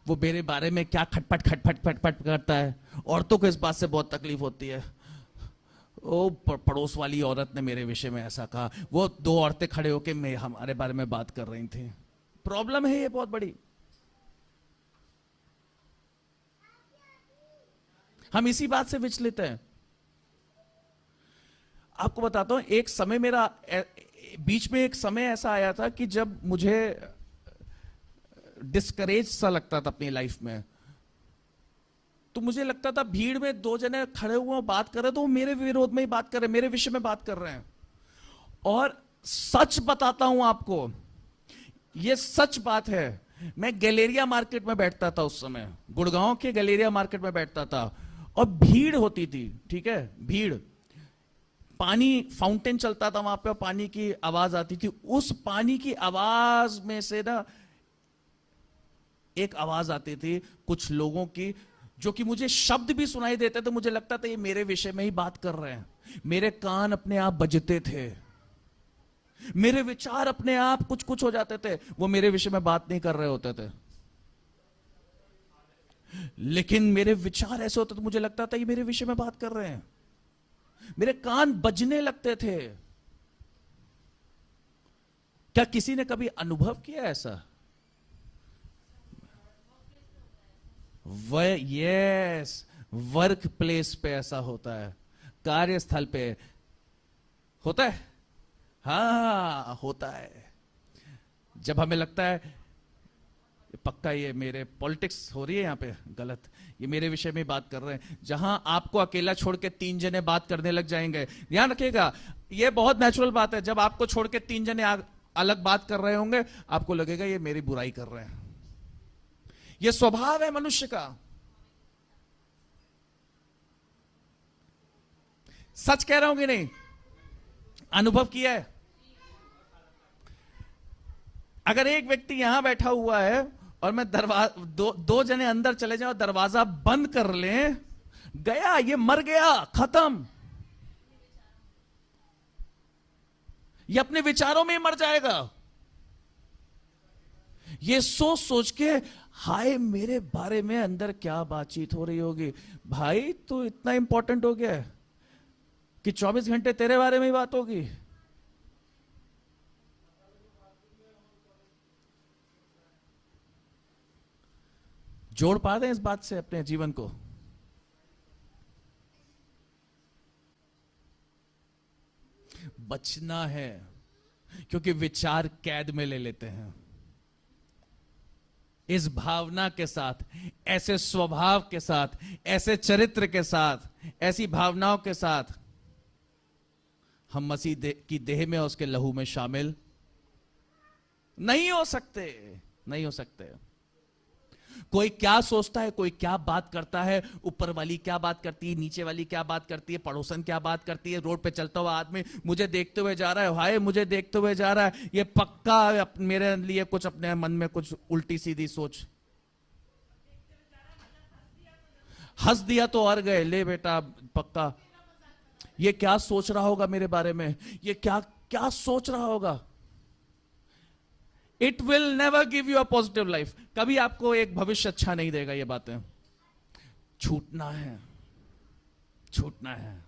वो मेरे बारे में क्या खटपट खटपट खटपट करता है? औरतों को इस बात से बहुत तकलीफ होती है। ओ पड़ोस वाली औरत ने मेरे विषय में ऐसा कहा, वो दो औरतें खड़े होके हमारे बारे में बात कर रही थी। प्रॉब्लम है ये बहुत बड़ी। हम इसी बात से विचलित हैं। आपको बताता हूं, एक समय मेरा बीच में एक समय ऐसा आया था कि जब मुझे डिस्करेज सा लगता था अपनी लाइफ में। तो मुझे लगता था भीड़ में दो जने खड़े हुए बात कर रहे, तो वो मेरे विरोध में ही बात कर रहे हैं, मेरे विषय में बात कर रहे हैं। और सच बताता हूं आपको, ये सच बात है। मैं गैलेरिया मार्केट में बैठता था उस समय, गुड़गांव के गैलेरिया मार्केट में बैठता था, और भीड़ होती थी, ठीक है, भीड़। पानी फाउंटेन चलता था वहां पे, और पानी की आवाज आती थी। उस पानी की आवाज में से ना एक आवाज आती थी कुछ लोगों की, जो कि मुझे शब्द भी सुनाई देते थे। मुझे लगता था ये मेरे विषय में ही बात कर रहे हैं। मेरे कान अपने आप बजते थे, मेरे विचार अपने आप कुछ कुछ हो जाते थे। वो मेरे विषय में बात नहीं कर रहे होते थे, लेकिन मेरे विचार ऐसे होते थे, मुझे लगता था ये मेरे विषय में बात कर रहे हैं। मेरे कान बजने लगते थे। क्या किसी ने कभी अनुभव किया ऐसा? यस, वर्क प्लेस पे ऐसा होता है, कार्यस्थल पे होता है। हाँ, होता है। जब हमें लगता है पक्का ये मेरे पॉलिटिक्स हो रही है यहां पे गलत, ये मेरे विषय में बात कर रहे हैं, जहां आपको अकेला छोड़ के तीन जने बात करने लग जाएंगे। ध्यान रखिएगा, ये बहुत नेचुरल बात है। जब आपको छोड़ के तीन जने अलग बात कर रहे होंगे, आपको लगेगा ये मेरी बुराई कर रहे हैं। ये स्वभाव है मनुष्य का। सच कह रहा हूं कि नहीं? अनुभव किया है? अगर एक व्यक्ति यहां बैठा हुआ है और मैं दो जने अंदर चले जाए और दरवाजा बंद कर लें, गया, ये मर गया, खत्म। ये अपने विचारों में ही मर जाएगा। ये सोच सोच के, हाय मेरे बारे में अंदर क्या बातचीत हो रही होगी। भाई तू इतना इंपॉर्टेंट हो गया है कि 24 घंटे तेरे बारे में ही बात होगी। जोड़ पा दें इस बात से अपने जीवन को? बचना है, क्योंकि विचार कैद में ले लेते हैं। इस भावना के साथ, ऐसे स्वभाव के साथ, ऐसे चरित्र के साथ, ऐसी भावनाओं के साथ हम मसीह की देह में और उसके लहू में शामिल नहीं हो सकते, नहीं हो सकते। कोई क्या सोचता है, कोई क्या बात करता है, ऊपर वाली क्या बात करती है, नीचे वाली क्या बात करती है, पड़ोसन क्या बात करती है, रोड पे चलता हुआ आदमी मुझे देखते हुए जा रहा है, हाय मुझे देखते हुए जा रहा है, ये पक्का मेरे लिए कुछ अपने मन में कुछ उल्टी सीधी सोच, हंस दिया तो और गए, ले बेटा पक्का ये क्या सोच रहा होगा मेरे बारे में, ये क्या क्या सोच रहा होगा। It will never give you a positive life. कभी आपको एक भविष्य अच्छा नहीं देगा। ये बातें छूटना है, छूटना है,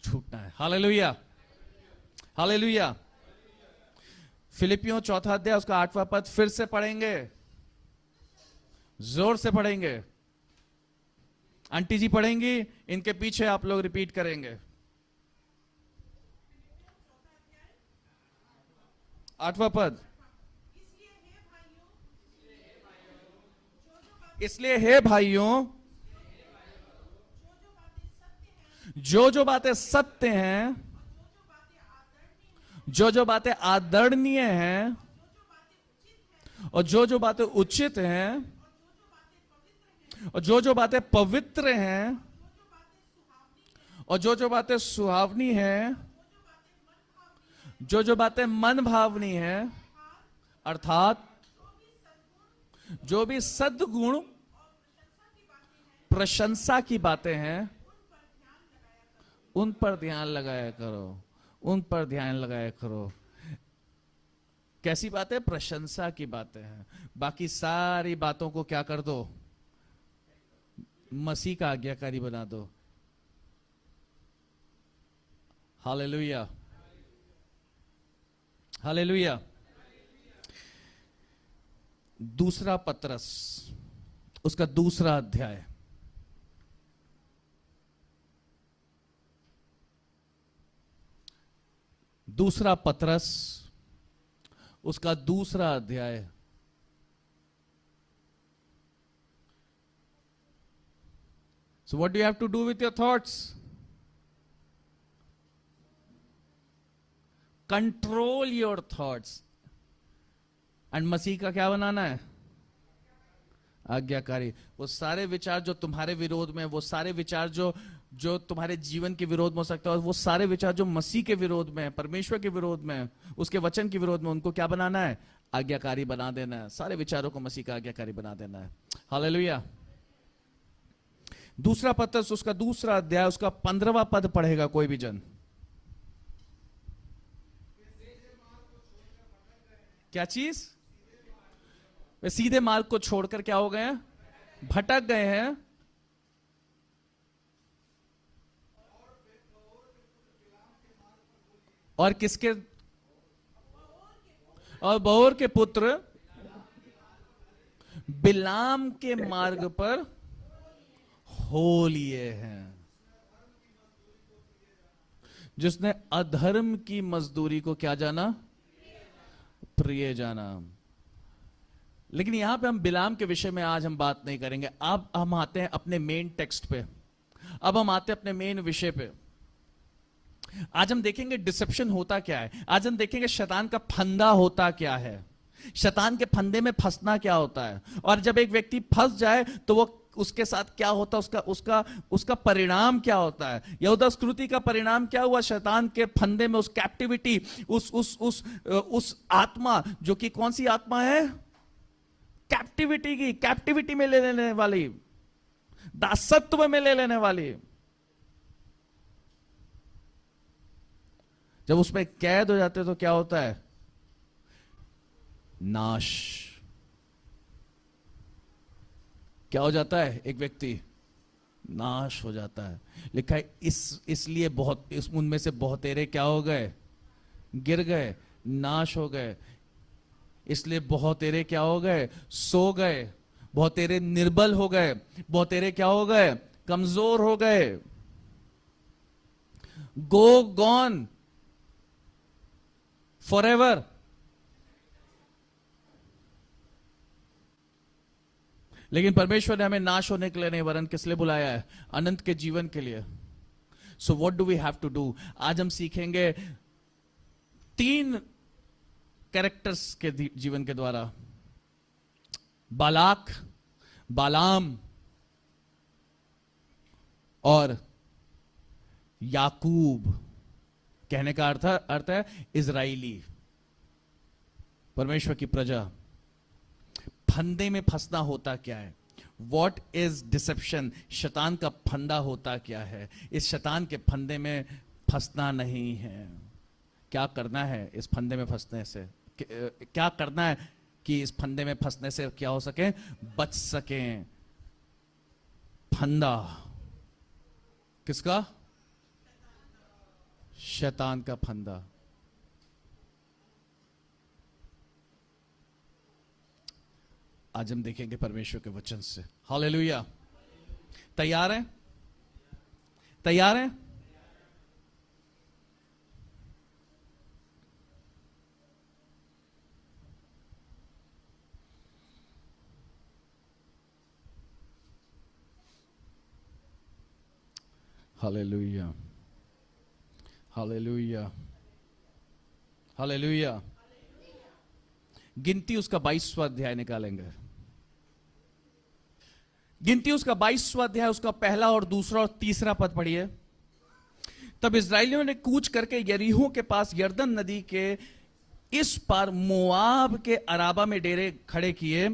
छूटना है। Hallelujah, hallelujah. फिलिपियों 4 अध्याय उसका 8वां पद फिर से पढ़ेंगे, जोर से पढ़ेंगे। आंटी जी पढ़ेंगी, इनके पीछे आप लोग रिपीट करेंगे। 8वां पद, इसलिए हे भाइयों, जो जो बातें सत्य हैं, जो जो बातें आदरणीय हैं, और जो जो बातें उचित हैं, और जो जो बातें पवित्र हैं, और जो जो बातें सुहावनी हैं, जो जो बातें मन भावनी हैं, अर्थात जो भी सद्गुण प्रशंसा की बातें हैं, उन पर ध्यान लगाया करो, उन पर ध्यान लगाया करो। कैसी बातें? प्रशंसा की बातें हैं। बाकी सारी बातों को क्या कर दो? मसीह का आज्ञाकारी बना दो। Hallelujah, hallelujah. दूसरा पतरस उसका दूसरा अध्याय, दूसरा पतरस उसका दूसरा अध्याय, so what do you have to do with your thoughts? Control your thoughts. And मसीह का क्या बनाना है? आज्ञाकारी। वो सारे विचार जो तुम्हारे विरोध में, वो सारे विचार जो तुम्हारे जीवन के विरोध में हो सकता है, वो सारे विचार जो मसीह के विरोध में, परमेश्वर के विरोध में, उसके वचन के विरोध में, उनको क्या बनाना है? आज्ञाकारी बना देना है। सारे विचारों को मसीह का आज्ञाकारी बना देना है। हालेलुया। दूसरा पतरस उसका दूसरा अध्याय उसका 15वां पद पढ़ेगा कोई भी जन। क्या चीज? वे सीधे मार्ग को छोड़कर क्या हो गए हैं? भटक गए हैं। और किसके? और बओर के पुत्र बिलाम के मार्ग पर हो लिए हैं, जिसने अधर्म की मजदूरी को क्या जाना? प्रिय जाना। लेकिन यहां पे हम बिलाम के विषय में आज हम बात नहीं करेंगे। अब हम आते हैं अपने मेन टेक्स्ट पे, अब हम आते हैं अपने मेन विषय पे। आज हम देखेंगे डिसेप्शन होता क्या है। आज हम देखेंगे शैतान का फंदा होता क्या है, शैतान के फंदे में फंसना क्या होता है। और जब एक व्यक्ति फंस जाए तो वो उसके साथ क्या होता, उसका उसका उसका परिणाम क्या होता है। यहूदा संस्कृति का परिणाम क्या हुआ? शैतान के फंदे में, उस कैप्टिविटी, उस आत्मा, जो कि कौन सी आत्मा है? कैप्टिविटी की, कैप्टिविटी में ले लेने वाली, दासत्व में ले लेने वाली। जब उसमें कैद हो जाते तो क्या होता है? नाश। क्या हो जाता है? एक व्यक्ति नाश हो जाता है। लिखा है इसलिए बहुत, उनमें से बहुतेरे क्या हो गए? गिर गए, नाश हो गए। इसलिए बहुतेरे क्या हो गए? सो गए। बहुतेरे निर्बल हो गए। बहुतेरे क्या हो गए? कमजोर हो गए। गो गॉन फॉरएवर। लेकिन परमेश्वर ने हमें नाश होने के लिए नहीं, वरन किस लिए बुलाया है? अनंत के जीवन के लिए। So what do we have to do? आज हम सीखेंगे 3 कैरेक्टर्स के जीवन के द्वारा, बालाक, बालाम और याकूब। कहने का अर्थ है इजराइली, परमेश्वर की प्रजा। फंदे में फंसना होता क्या है? What is deception? शैतान का फंदा होता क्या है? इस शैतान के फंदे में फंसना नहीं है। क्या करना है इस फंदे में फंसने से? क्या करना है कि इस फंदे में फंसने से क्या हो सके? बच सके। फंदा किसका? शैतान का फंदा। आज हम देखेंगे परमेश्वर के वचन से। हालेलुया। तैयार हैं? तैयार हैं? Hallelujah, hallelujah, hallelujah. गिनती उसका 22वां अध्याय निकालेंगे। गिनती उसका 22वां अध्याय, उसका पहला और दूसरा और तीसरा पद पढ़िए। तब इस्राएलियों ने कूच करके यरीहो के पास यरदन नदी के इस पार मोआब के अराबा में डेरे खड़े किए।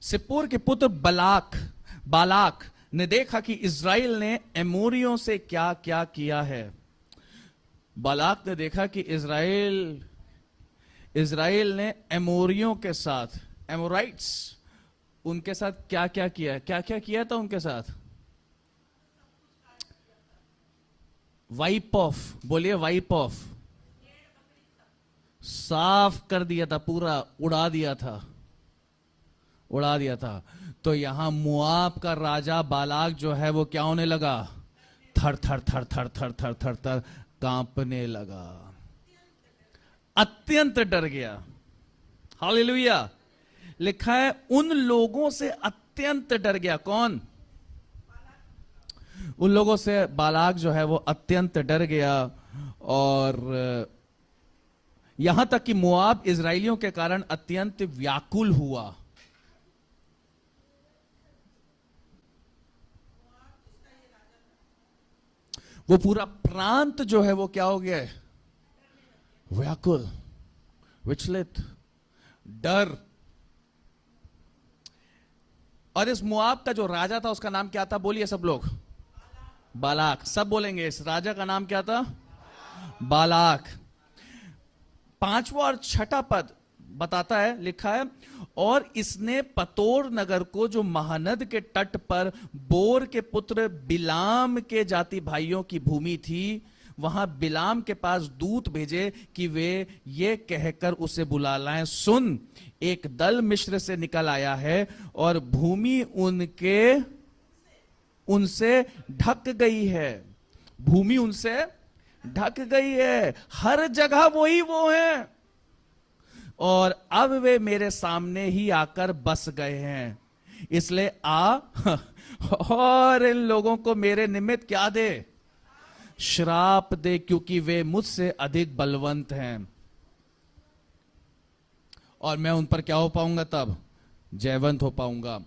सिप्पोर के पुत्र बालाक ने देखा कि इस्राएल ने एमोरियों से क्या क्या किया है। बालाक ने देखा कि इस्राएल ने एमोरियों के साथ, एमोराइट्स, उनके साथ क्या क्या किया है। क्या क्या किया था उनके साथ? वाइप ऑफ, बोलिए वाइप ऑफ। साफ कर दिया था, पूरा उड़ा दिया था, उड़ा दिया था। तो यहां मोआब का राजा बालाक जो है वो क्या होने लगा? थर थर थर थर थर थर थर थर कांपने लगा, अत्यंत डर गया। हालेलुया। लिखा है उन लोगों से अत्यंत डर गया। कौन? उन लोगों से बालाक जो है वो अत्यंत डर गया। और यहां तक कि मोआब इजराइलियों के कारण अत्यंत व्याकुल हुआ। वो पूरा प्रांत जो है वो क्या हो गया है? व्याकुल, विचलित, डर। और इस मोआब का जो राजा था उसका नाम क्या था? बोलिए सब लोग। बालाक। सब बोलेंगे। इस राजा का नाम क्या था? बालाक। 5वां और 6ठा पद बताता है, लिखा है और इसने पतोर नगर को, जो महानद के तट पर बोर के पुत्र बिलाम के जाति भाइयों की भूमि थी, वहां बिलाम के पास दूत भेजे कि वे ये कहकर उसे बुला लाएं, सुन, एक दल मिस्र से निकल आया है और भूमि उनसे ढक गई है। भूमि उनसे ढक गई है, हर जगह वही वो हैं और अब वे मेरे सामने ही आकर बस गए हैं। इसलिए आ और इन लोगों को मेरे निमित्त क्या दे? श्राप दे, क्योंकि वे मुझसे अधिक बलवंत हैं और मैं उन पर क्या हो पाऊंगा? तब जयवंत हो पाऊंगा।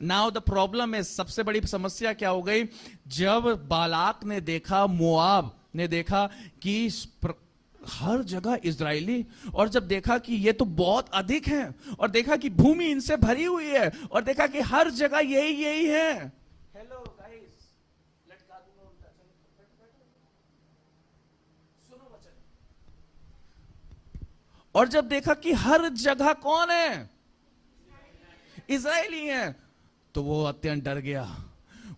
नाउ द प्रॉब्लम इज, सबसे बड़ी समस्या क्या हो गई, जब बालाक ने देखा, मोआब ने देखा कि हर जगह इजरायली, और जब देखा कि ये तो बहुत अधिक हैं, और देखा कि भूमि इनसे भरी हुई है, और देखा कि हर जगह यही यही है। हेलो गाइस, लटका दूंगा उल्टा, सुनो वचन। और जब देखा कि हर जगह कौन है, इजरायली हैं, तो वो अत्यंत डर गया,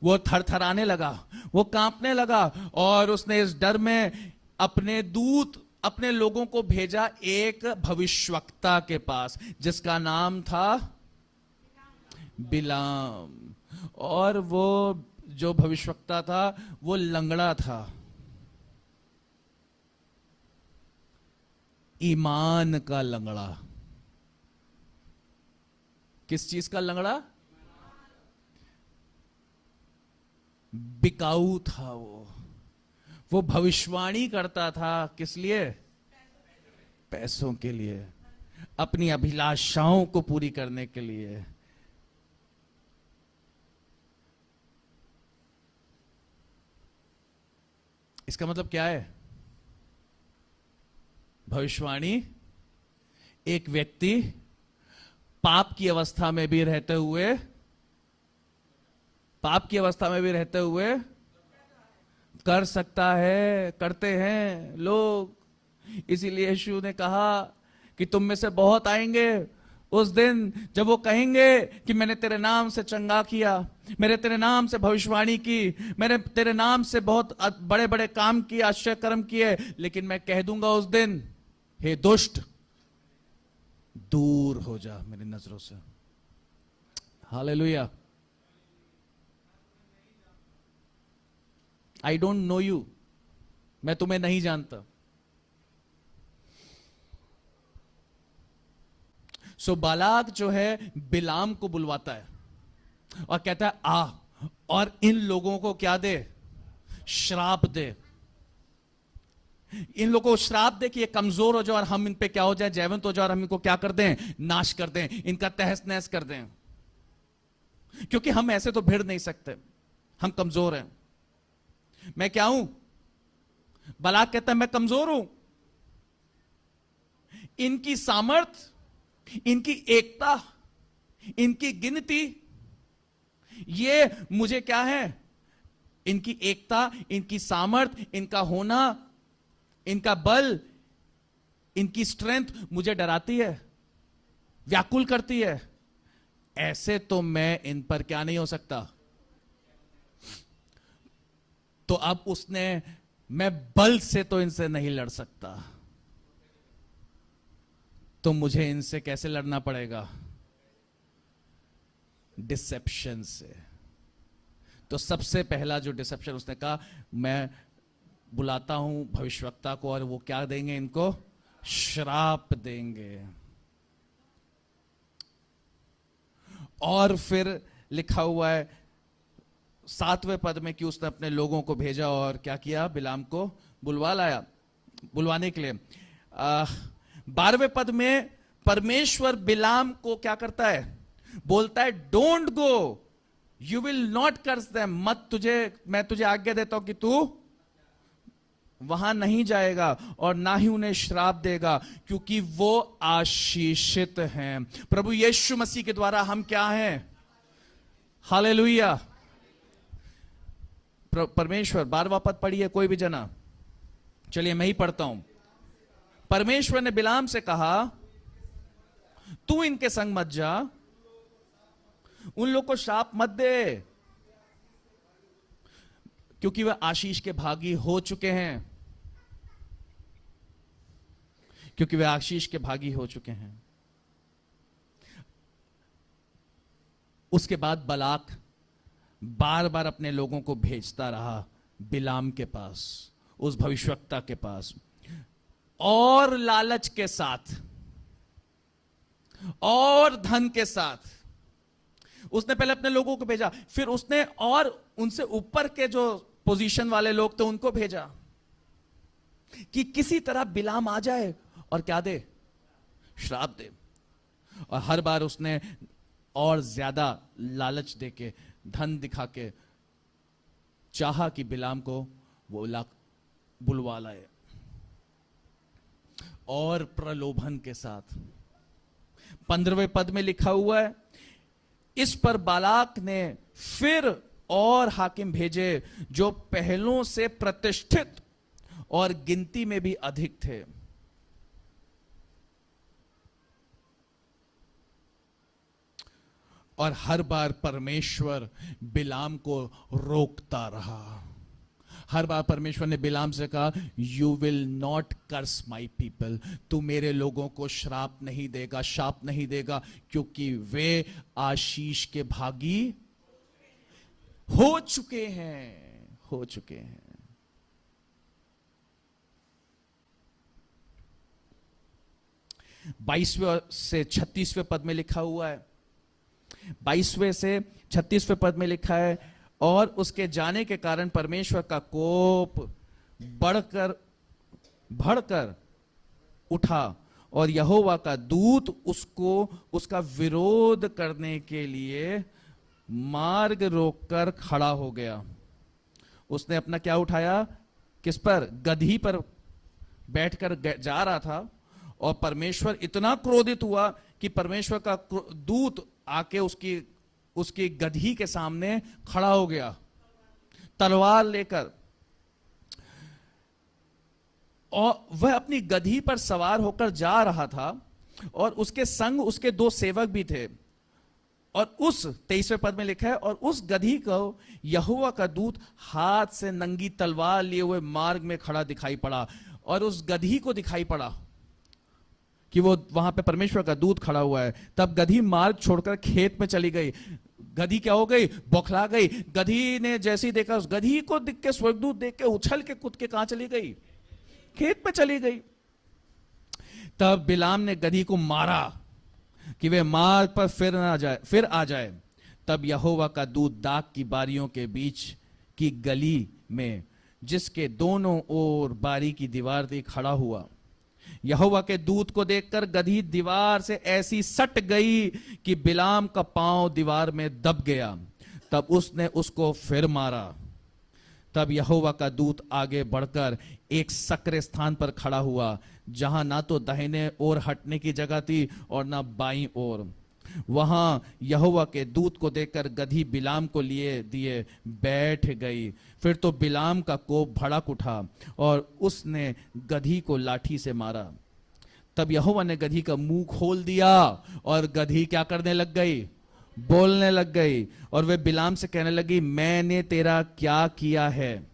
वो थरथराने लगा, वो कांपने लगा, और उसने इस डर में अपने दूत, अपने लोगों को भेजा एक भविष्यवक्ता के पास जिसका नाम था बिलाम। और वो जो भविष्यवक्ता था वो लंगड़ा था, ईमान का लंगड़ा। किस चीज का लंगड़ा? बिकाऊ था वो भविष्यवाणी करता था, किस लिए? पैसों के लिए, अपनी अभिलाषाओं को पूरी करने के लिए। इसका मतलब क्या है? भविष्यवाणी एक व्यक्ति पाप की अवस्था में भी रहते हुए, पाप की अवस्था में भी रहते हुए कर सकता है, करते हैं लोग। इसीलिए यीशु ने कहा कि तुम में से बहुत आएंगे उस दिन जब वो कहेंगे कि मैंने तेरे नाम से चंगा किया, मैंने तेरे नाम से भविष्यवाणी की, मैंने तेरे नाम से बहुत बड़े बड़े काम किए, आश्चर्य कर्म किए, लेकिन मैं कह दूंगा उस दिन, हे दुष्ट, दूर हो जा मेरी नजरों से। Hallelujah. I don't know you, मैं तुम्हें नहीं जानता। सो बालाक जो है बिलाम को बुलवाता है और कहता है आ, और इन लोगों को क्या दे? श्राप दे। इन लोगों को श्राप दे कि ये कमजोर हो जाए और हम इन पे क्या हो जाए? जयवंत हो जाए, और हम इनको क्या कर दें? नाश कर दें, इनका तहस नहस कर दें। क्योंकि हम ऐसे तो भिड़ नहीं सकते, हम कमजोर हैं। मैं क्या हूं? बालाक कहता है मैं कमजोर हूं। इनकी सामर्थ, इनकी एकता, इनकी गिनती, ये मुझे क्या है? इनकी एकता, इनकी सामर्थ, इनका होना, इनका बल, इनकी स्ट्रेंथ मुझे डराती है, व्याकुल करती है। ऐसे तो मैं इन पर क्या नहीं हो सकता। तो अब उसने, मैं बल से तो इनसे नहीं लड़ सकता, तो मुझे इनसे कैसे लड़ना पड़ेगा? डिसेप्शन से। तो सबसे पहला जो डिसेप्शन उसने कहा, मैं बुलाता हूं भविष्यवक्ता को और वो क्या देंगे? इनको श्राप देंगे। और फिर लिखा हुआ है 7वें पद में कि उसने अपने लोगों को भेजा और क्या किया? बिलाम को बुलवा लाया, बुलवाने के लिए। 12वें पद में परमेश्वर बिलाम को क्या करता है? बोलता है don't go, you will not curse them, मत, मैं तुझे आज्ञा देता हूं कि तू वहां नहीं जाएगा और ना ही उन्हें श्राप देगा, क्योंकि वो आशीषित हैं। प्रभु यीशु मसीह के द्वारा हम क्या हैं? हालेलुया। परमेश्वर, 12वां पद पढ़िए कोई भी जना। चलिए मैं ही पढ़ता हूं। परमेश्वर ने बिलाम से कहा तू इनके संग मत जा, उन लोग को श्राप मत दे, क्योंकि वह आशीष के भागी हो चुके हैं, क्योंकि वे आशीष के भागी हो चुके हैं। उसके बाद बालाक बार बार अपने लोगों को भेजता रहा बिलाम के पास, उस भविष्यवक्ता के पास, और लालच के साथ और धन के साथ। उसने पहले अपने लोगों को भेजा, फिर उसने और उनसे ऊपर के जो पोजीशन वाले लोग थे उनको भेजा कि किसी तरह बिलाम आ जाए और क्या दे? श्राप दे। और हर बार उसने और ज्यादा लालच देके, धन दिखा के चाहा कि बिलाम को वो बुलवा लाए, और प्रलोभन के साथ। 15वें पद में लिखा हुआ है, इस पर बालाक ने फिर और हाकिम भेजे जो पहलों से प्रतिष्ठित और गिनती में भी अधिक थे। और हर बार परमेश्वर बिलाम को रोकता रहा। हर बार परमेश्वर ने बिलाम से कहा, you will not curse my people, तू मेरे लोगों को श्राप नहीं देगा, शाप नहीं देगा, क्योंकि वे आशीष के भागी हो चुके हैं, हो चुके हैं। बाईसवें से 36वें पद में लिखा हुआ है, 22वें से 36वें पद में लिखा है, और उसके जाने के कारण परमेश्वर का कोप बढ़कर उठा, और यहोवा का दूत उसको उसका विरोध करने के लिए मार्ग रोककर खड़ा हो गया। उसने अपना क्या उठाया, किस पर, गधी पर बैठकर जा रहा था, और परमेश्वर इतना क्रोधित हुआ कि परमेश्वर का दूत आके उसकी गधी के सामने खड़ा हो गया तलवार लेकर, और वह अपनी गधी पर सवार होकर जा रहा था, और उसके संग उसके 2 सेवक भी थे। और उस 23वें पद में लिखा है, और उस गधी को यहोवा का दूत हाथ से नंगी तलवार लिए हुए मार्ग में खड़ा दिखाई पड़ा। और उस गधी को दिखाई पड़ा कि वो वहां पे परमेश्वर का दूत खड़ा हुआ है। तब गधी मार्ग छोड़कर खेत में चली गई। गधी क्या हो गई, बौखला गई। गधी ने जैसे ही देखा, उस गधी को दिख के स्वर्गदूत देख के उछल के कूद के कहां चली गई, खेत में चली गई। तब बिलाम ने गधी को मारा कि वे मार्ग पर फिर आ जाए। तब यहोवा का दूत दाख की बारियों के बीच की गली में, जिसके दोनों ओर बारी की दीवार थी, खड़ा हुआ। यहोवा के दूत को देखकर गधी दीवार से ऐसी सट गई कि बिलाम का पांव दीवार में दब गया। तब उसने उसको फिर मारा। तब यहोवा का दूत आगे बढ़कर एक सक्रिय स्थान पर खड़ा हुआ, जहां ना तो दाहिने ओर हटने की जगह थी और ना बाईं ओर। वहां यहोवा के दूत को देखकर गधी बिलाम को लिए दिए बैठ गई। फिर तो बिलाम का कोप भड़क उठा और उसने गधी को लाठी से मारा। तब यहोवा ने गधी का मुंह खोल दिया और गधी क्या करने लग गई, बोलने लग गई। और वे बिलाम से कहने लगी, मैंने तेरा क्या किया है,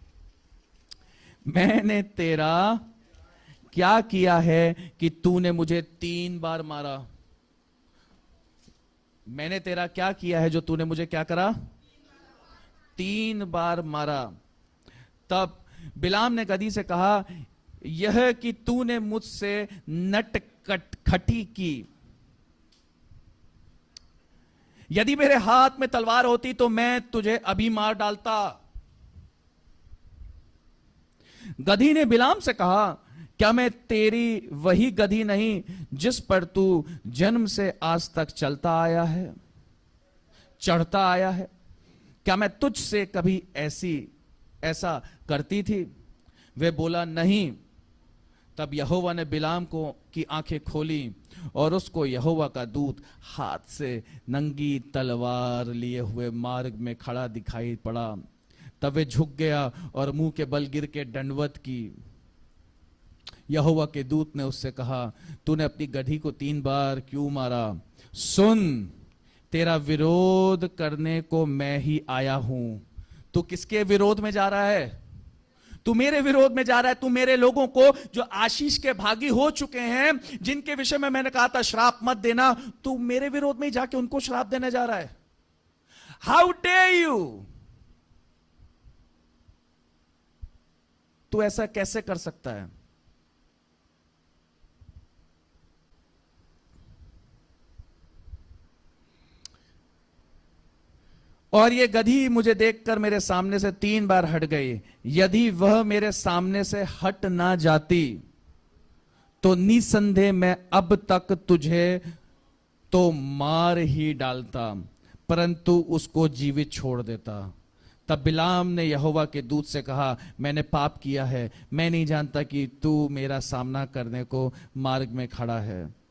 मैंने तेरा क्या किया है कि तूने मुझे 3 बार मारा। मैंने तेरा क्या किया है जो तूने मुझे क्या करा, 3 बार मारा। तब बिलाम ने गधी से कहा, यह कि तूने मुझसे नटखटी की। यदि मेरे हाथ में तलवार होती तो मैं तुझे अभी मार डालता। गधी ने बिलाम से कहा, क्या मैं तेरी वही गधी नहीं जिस पर तू जन्म से आज तक चलता आया है, चढ़ता आया है? क्या मैं तुझसे कभी ऐसा करती थी? वे बोला, नहीं। तब यहोवा ने बिलाम को की आंखें खोली और उसको यहोवा का दूत हाथ से नंगी तलवार लिए हुए मार्ग में खड़ा दिखाई पड़ा। तब वे झुक गया और मुंह के बल गिर के दंडवत की। यहोवा के दूत ने उससे कहा, तूने अपनी गधी को 3 बार क्यों मारा? सुन, तेरा विरोध करने को मैं ही आया हूं। तू किसके विरोध में जा रहा है? तू मेरे विरोध में जा रहा है। तू मेरे लोगों को जो आशीष के भागी हो चुके हैं, जिनके विषय में मैंने कहा था श्राप मत देना, तू मेरे विरोध में ही जाके उनको श्राप देने जा रहा है। How dare you! तू ऐसा कैसे कर सकता है? और ये गधी मुझे देखकर मेरे सामने से 3 बार हट गई। यदि वह मेरे सामने से हट ना जाती तो निसंदेह मैं अब तक तुझे तो मार ही डालता, परंतु उसको जीवित छोड़ देता। तब बिलाम ने यहोवा के दूत से कहा, मैंने पाप किया है, मैं नहीं जानता कि तू मेरा सामना करने को मार्ग में खड़ा है।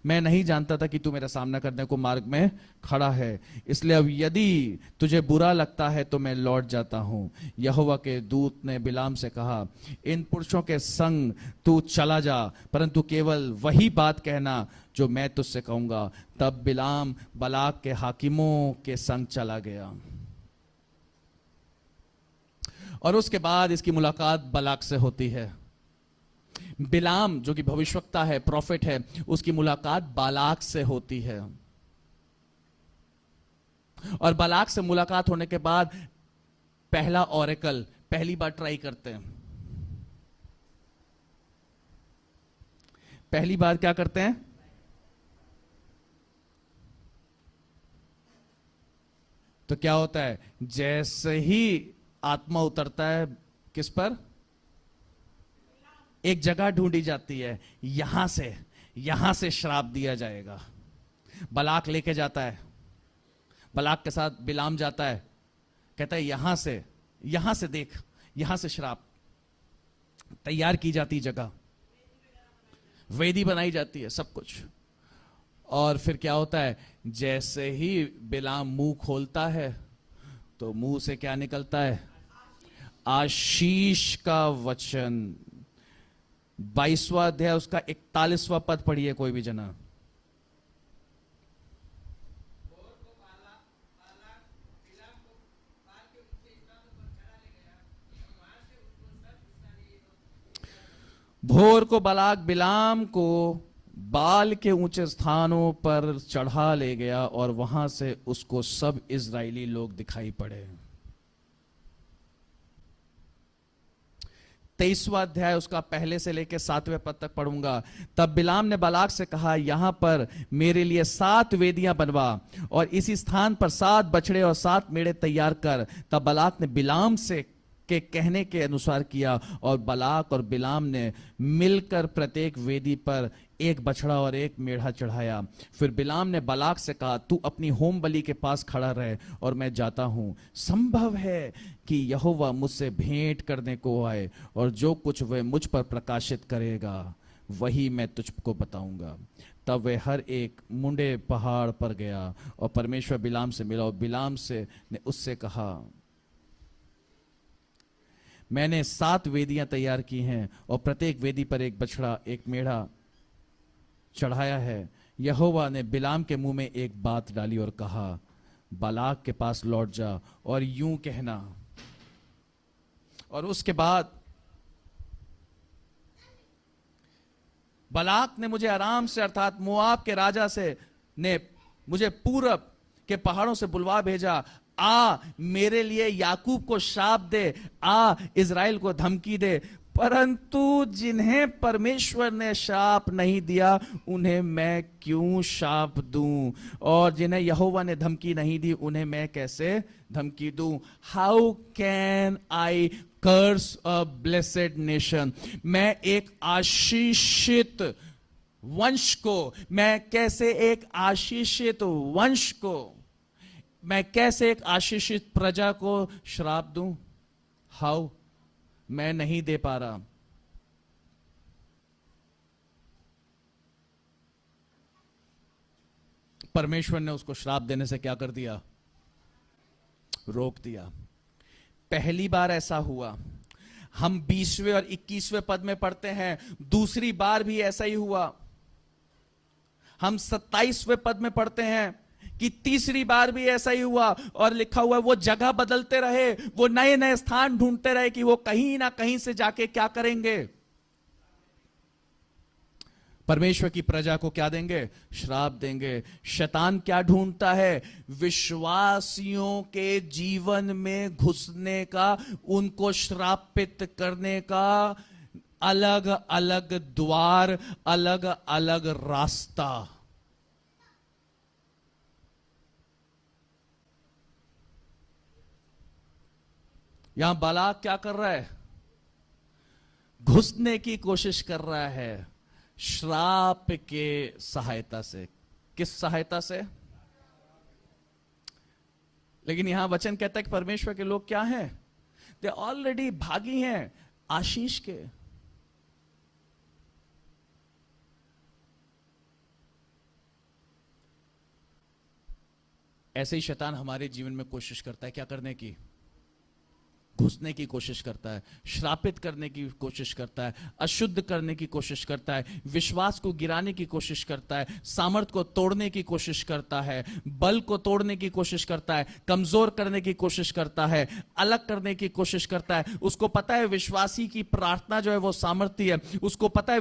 मैं नहीं जानता था कि तू मेरा सामना करने को मार्ग में खड़ा है, इसलिए अब यदि तुझे बुरा लगता है तो मैं लौट जाता हूं। यहोवा के दूत ने बिलाम से कहा, इन पुरुषों के संग तू चला जा, परंतु केवल वही बात कहना जो मैं तुझसे कहूंगा। तब बिलाम बलाक के हाकिमों के संग चला गया। और उसके बाद इसकी मुलाकात बलाक से होती है। बिलाम जो कि भविष्यवक्ता है, प्रॉफिट है, उसकी मुलाकात बालाक से होती है। और बालाक से मुलाकात होने के बाद पहला ऑरेकल, पहली बार ट्राई करते हैं। पहली बार क्या करते हैं? तो क्या होता है, जैसे ही आत्मा उतरता है किस पर? एक जगह ढूंढी जाती है, यहां से श्राप दिया जाएगा। बलाक लेके जाता है, बलाक के साथ बिलाम जाता है, कहता है यहां से देख, यहां से श्राप। तैयार की जाती जगह, वेदी बनाई जाती है, सब कुछ। और फिर क्या होता है, जैसे ही बिलाम मुंह खोलता है तो मुंह से क्या निकलता है? आशीष का वचन। 22वां अध्याय उसका 41वां पद पढ़िए कोई भी जना। भोर को बलाक बिलाम को बाल के ऊंचे स्थानों पर चढ़ा ले गया और वहां से उसको सब इजरायली लोग दिखाई पड़े। 23वां अध्याय उसका पहले से लेकर 7वें पद तक पढ़ूंगा। तब बिलाम ने बलाक से कहा, यहां पर मेरे लिए 7 वेदियां बनवा और इसी स्थान पर 7 बछड़े और 7 मेढ़े तैयार कर। तब बलाक ने बिलाम से के कहने के अनुसार किया और बलाक और बिलाम ने मिलकर प्रत्येक वेदी पर एक बछड़ा और एक मेढ़ा चढ़ाया। फिर बिलाम ने बलाक से कहा, तू अपनी होम बलि के पास खड़ा रहे और मैं जाता हूं। संभव है कि यहोवा मुझसे भेंट करने को आए और जो कुछ वह मुझ पर प्रकाशित करेगा वही मैं तुझको बताऊंगा। तब वह हर एक मुंडे पहाड़ पर गया और परमेश्वर बिलाम से मिला और बिलाम से ने उससे कहा, मैंने 7 वेदियां तैयार की हैं और प्रत्येक वेदी पर एक बछड़ा एक मेढ़ा चढ़ाया है। यहोवा ने बिलाम के मुंह में एक बात डाली और कहा, बालाक के पास लौट जा और यूं कहना। और उसके बाद बालाक ने मुझे आराम से अर्थात मोआब के राजा से ने मुझे पूरब के पहाड़ों से बुलवा भेजा। आ मेरे लिए याकूब को शाप दे, आ इजराइल को धमकी दे, परंतु जिन्हें परमेश्वर ने शाप नहीं दिया उन्हें मैं क्यों शाप दूं, और जिन्हें यहोवा ने धमकी नहीं दी उन्हें मैं कैसे धमकी दूं। How can I curse a blessed nation. मैं एक आशीषित वंश को, मैं कैसे एक आशीषित वंश को, मैं कैसे एक आशीषित प्रजा को श्राप दूं। हाउ, मैं नहीं दे पा रहा। परमेश्वर ने उसको श्राप देने से क्या कर दिया? रोक दिया। पहली बार ऐसा हुआ। हम 20वें और 21वें पद में पढ़ते हैं, दूसरी बार भी ऐसा ही हुआ। हम 27वें पद में पढ़ते हैं कि तीसरी बार भी ऐसा ही हुआ, और लिखा हुआ है वो जगह बदलते रहे, वो नए नए स्थान ढूंढते रहे कि वो कहीं ना कहीं से जाके क्या करेंगे, परमेश्वर की प्रजा को क्या देंगे? श्राप देंगे। शैतान क्या ढूंढता है? विश्वासियों के जीवन में घुसने का, उनको श्रापित करने का अलग अलग द्वार, अलग अलग रास्ता। यहां बालाक क्या कर रहा है? घुसने की कोशिश कर रहा है श्राप के सहायता से। किस सहायता से? लेकिन यहां वचन कहता है कि परमेश्वर के लोग क्या हैं? दे ऑलरेडी भागी हैं आशीष के। ऐसे ही शैतान हमारे जीवन में कोशिश करता है क्या करने की? घुसने की कोशिश करता है, श्रापित करने की कोशिश करता है, अशुद्ध करने की कोशिश करता है, विश्वास को गिराने की कोशिश करता है, सामर्थ को तोड़ने की कोशिश करता है, बल को तोड़ने की कोशिश करता है, कमजोर करने की कोशिश करता है, अलग करने की कोशिश करता है। उसको पता है विश्वासी की प्रार्थना जो है वो सामर्थ्य है। उसको पता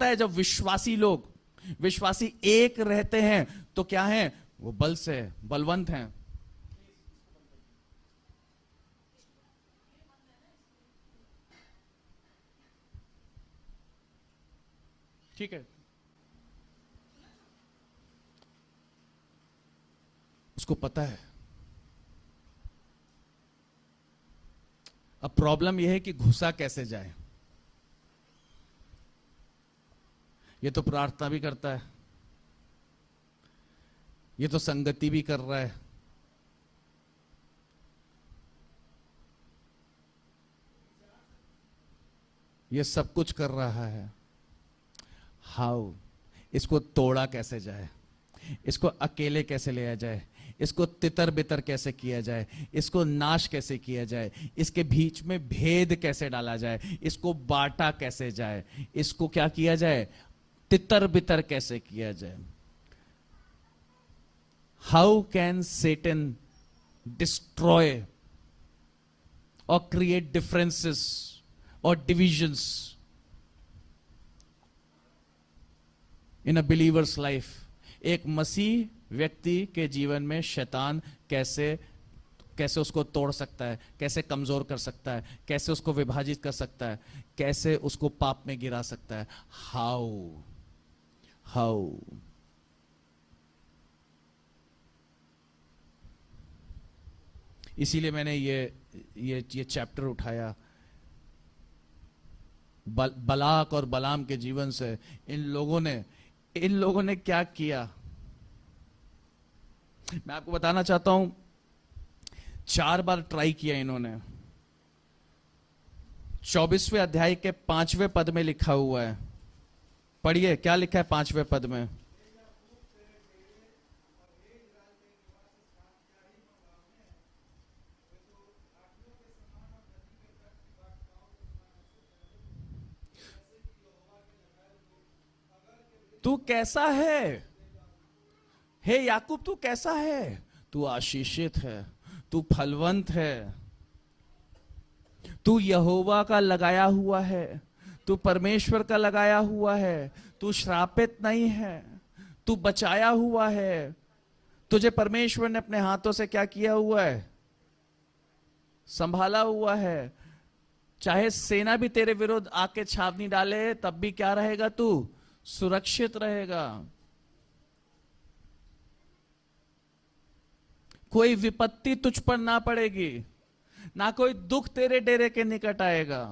है जब विश्वासी एक रहते हैं तो क्या है? वो बल से बलवंत हैं। ठीक है, उसको पता है। अब प्रॉब्लम यह है कि घुसा कैसे जाए। ये तो प्रार्थना भी करता है, ये तो संगति भी कर रहा है, ये सब कुछ कर रहा है। हाउ? इसको तोड़ा कैसे जाए? इसको अकेले कैसे लिया जाए? इसको तितर बितर कैसे किया जाए? इसको नाश कैसे किया जाए? इसके बीच में भेद कैसे डाला जाए? इसको बांटा कैसे जाए? इसको क्या किया जाए? तितर बितर कैसे किया जाए? How can Satan destroy or create differences or divisions in a believer's life? एक मसीह व्यक्ति के जीवन में शैतान कैसे उसको तोड़ सकता है, कैसे कमजोर कर सकता है, कैसे उसको विभाजित कर सकता है, कैसे उसको पाप में गिरा सकता है। हाउ? इसीलिए मैंने ये चैप्टर उठाया। बलाक और बलाम के जीवन से इन लोगों ने क्या किया मैं आपको बताना चाहता हूं। 4 बार ट्राई किया इन्होंने। 24वें अध्याय के 5वें पद में लिखा हुआ है, पढ़िए क्या लिखा है 5वें पद में। तू कैसा है हे याकूब? तू कैसा है? तू आशीषित है, तू फलवंत है, तू यहोवा का लगाया हुआ है, तू परमेश्वर का लगाया हुआ है, तू श्रापित नहीं है, तू बचाया हुआ है। तुझे परमेश्वर ने अपने हाथों से क्या किया हुआ है? संभाला हुआ है। चाहे सेना भी तेरे विरुद्ध आके छावनी डाले तब भी क्या रहेगा? तू सुरक्षित रहेगा। कोई विपत्ति तुझ पर ना पड़ेगी, ना कोई दुख तेरे डेरे के निकट आएगा,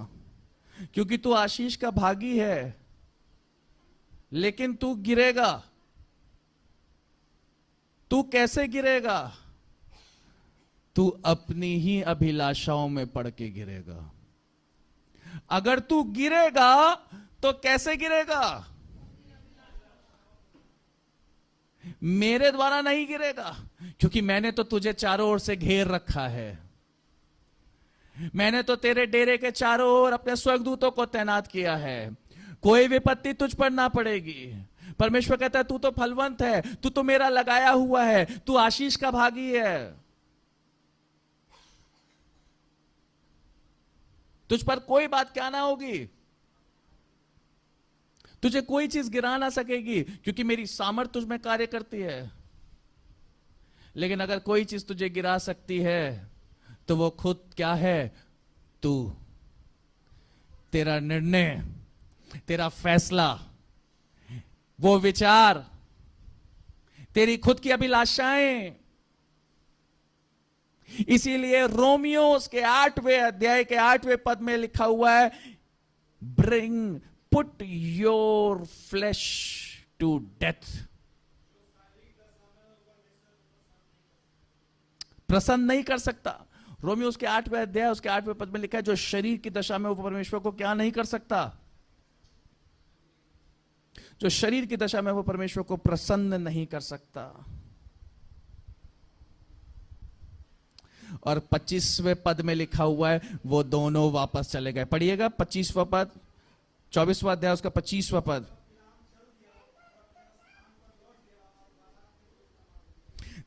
क्योंकि तू आशीष का भागी है। लेकिन तू गिरेगा। तू कैसे गिरेगा? तू अपनी ही अभिलाषाओं में पड़ के गिरेगा। अगर तू गिरेगा तो कैसे गिरेगा? मेरे द्वारा नहीं गिरेगा, क्योंकि मैंने तो तुझे चारों ओर से घेर रखा है। मैंने तो तेरे डेरे के चारों ओर अपने स्वर्गदूतों को तैनात किया है। कोई विपत्ति तुझ पर ना पड़ेगी। परमेश्वर कहता है तू तो फलवंत है, तू तो मेरा लगाया हुआ है, तू आशीष का भागी है। तुझ पर कोई बात क्या ना होगी, तुझे कोई चीज गिरा ना सकेगी, क्योंकि मेरी सामर्थ तुझ में कार्य करती है। लेकिन अगर कोई चीज तुझे गिरा सकती है तो वो खुद क्या है? तू, तेरा निर्णय, तेरा फैसला, वो विचार, तेरी खुद की अभिलाषाएं। इसीलिए रोमियो उसके 8वें अध्याय के 8वें पद में लिखा हुआ है, bring put your flesh to death. प्रसन्न नहीं कर सकता। रोमियो उसके 8वें अध्याय उसके 8वें पद में लिखा है, जो शरीर की दशा में वो परमेश्वर को क्या नहीं कर सकता? जो शरीर की दशा में वो परमेश्वर को प्रसन्न नहीं कर सकता। और 25वें पद में लिखा हुआ है, वो दोनों वापस चले गए। पढ़िएगा 25वां पद, 24वां अध्याय उसका 25वां पद।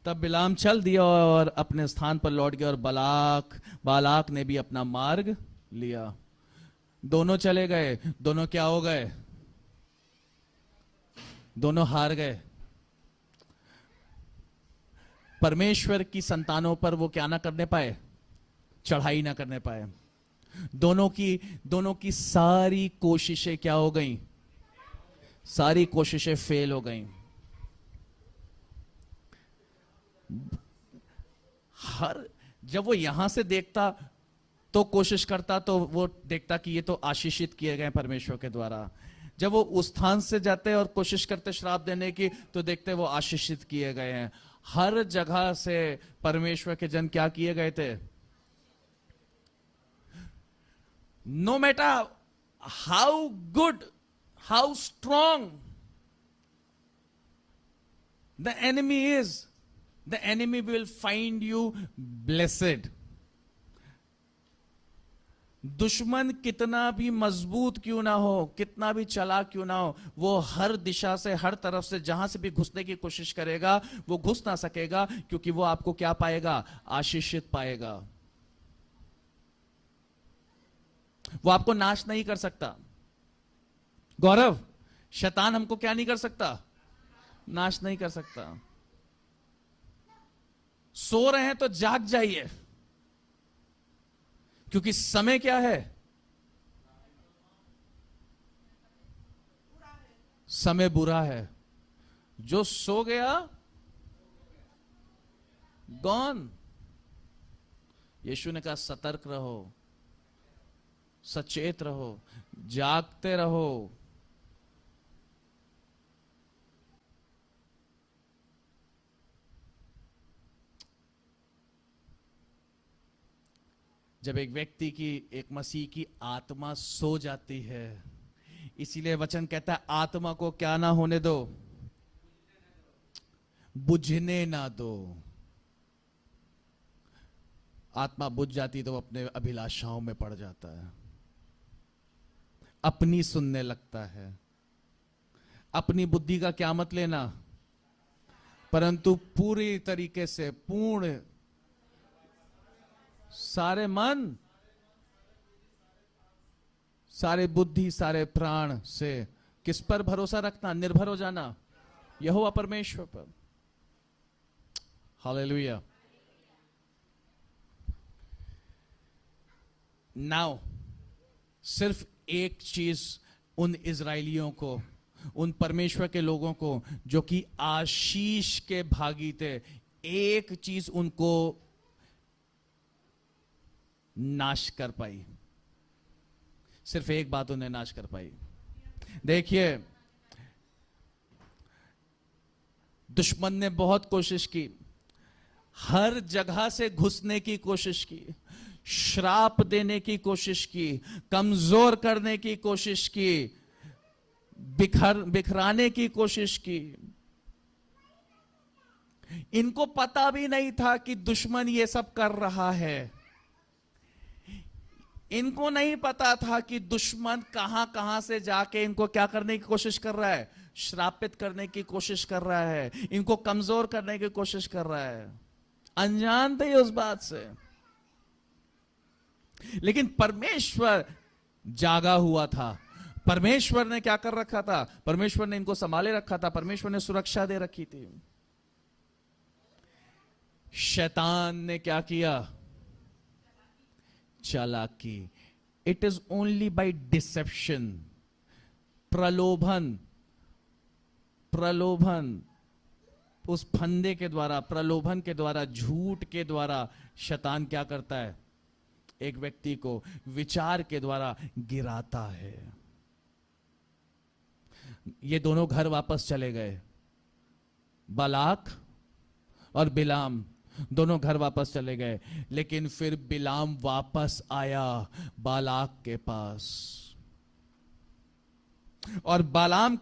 तब बिलाम चल दिया और अपने स्थान पर लौट गया, और बालाक ने भी अपना मार्ग लिया। दोनों चले गए, दोनों क्या हो गए? दोनों हार गए। परमेश्वर की संतानों पर वो क्या ना करने पाए? चढ़ाई ना करने पाए। दोनों की सारी कोशिशें क्या हो गई? सारी कोशिशें फेल हो गई। जब वो यहां से देखता तो कोशिश करता, तो वो देखता कि ये तो आशीषित किए गए परमेश्वर के द्वारा। जब वो उस स्थान से जाते और कोशिश करते श्राप देने की, तो देखते वो आशीषित किए गए हैं। हर जगह से परमेश्वर के जन क्या किए गए थे? No matter how good, how strong the enemy is, the enemy will find you blessed. दुश्मन कितना भी मजबूत क्यों ना हो, कितना भी चालाक क्यों ना हो, वो हर दिशा से, हर तरफ से, जहां से भी घुसने की कोशिश करेगा, वो घुस ना सकेगा, क्योंकि वो आपको क्या पाएगा? आशीषित पाएगा। वो आपको नाश नहीं कर सकता। गौरव, शैतान हमको क्या नहीं कर सकता? नाश नहीं कर सकता। सो रहे हैं तो जाग जाइए, क्योंकि समय क्या है? समय बुरा है। जो सो गया गॉन। यीशु ने कहा सतर्क रहो, सचेत रहो, जागते रहो। जब एक व्यक्ति की, एक मसीह की आत्मा सो जाती है, इसीलिए वचन कहता है आत्मा को क्या ना होने दो? बुझने ना दो। आत्मा बुझ जाती तो वो अपने अभिलाषाओं में पड़ जाता है, अपनी सुनने लगता है। अपनी बुद्धि का क्या मत लेना, परंतु पूरी तरीके से, पूर्ण, सारे मन, सारे बुद्धि, सारे प्राण से किस पर भरोसा रखना? निर्भर हो जाना यहोवा परमेश्वर पर। हालेलुया। नाउ सिर्फ एक चीज उन इजराइलियों को, उन परमेश्वर के लोगों को जो कि आशीष के भागी थे, एक चीज उनको नाश कर पाई। सिर्फ एक बात उन्हें नाश कर पाई। देखिए, दुश्मन ने बहुत कोशिश की, हर जगह से घुसने की कोशिश की, श्राप देने की कोशिश की, कमजोर करने की कोशिश की, बिखराने की कोशिश की। इनको पता भी नहीं था कि दुश्मन ये सब कर रहा है। इनको नहीं पता था कि दुश्मन कहां कहां से जाके इनको क्या करने की कोशिश कर रहा है? श्रापित करने की कोशिश कर रहा है, इनको कमजोर करने की कोशिश कर रहा है। अनजान थे उस बात से। लेकिन परमेश्वर जागा हुआ था। परमेश्वर ने क्या कर रखा था? परमेश्वर ने इनको संभाले रखा था, परमेश्वर ने सुरक्षा दे रखी थी। शैतान ने क्या किया? चालाकी। It is only by deception, प्रलोभन, उस फंदे के द्वारा, प्रलोभन के द्वारा, झूठ के द्वारा शैतान क्या करता है? एक व्यक्ति को विचार के द्वारा गिराता है। ये दोनों घर वापस चले गए, बालाक और बिलाम दोनों घर वापस चले गए। लेकिन फिर बिलाम वापस आया बालाक के पास, और बालाक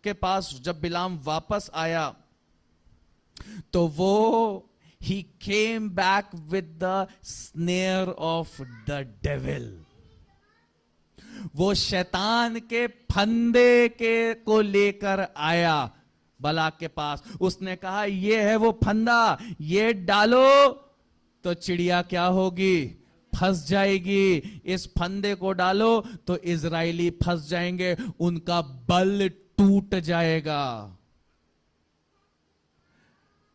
के पास जब बिलाम वापस आया तो वो he came back with the snare of the devil. वो शैतान के फंदे के को लेकर आया बालाक के पास। उसने कहा ये है वो फंदा, ये डालो तो चिड़िया क्या होगी, फंस जाएगी। इस फंदे को डालो तो इजरायली फंस जाएंगे, उनका बल टूट जाएगा।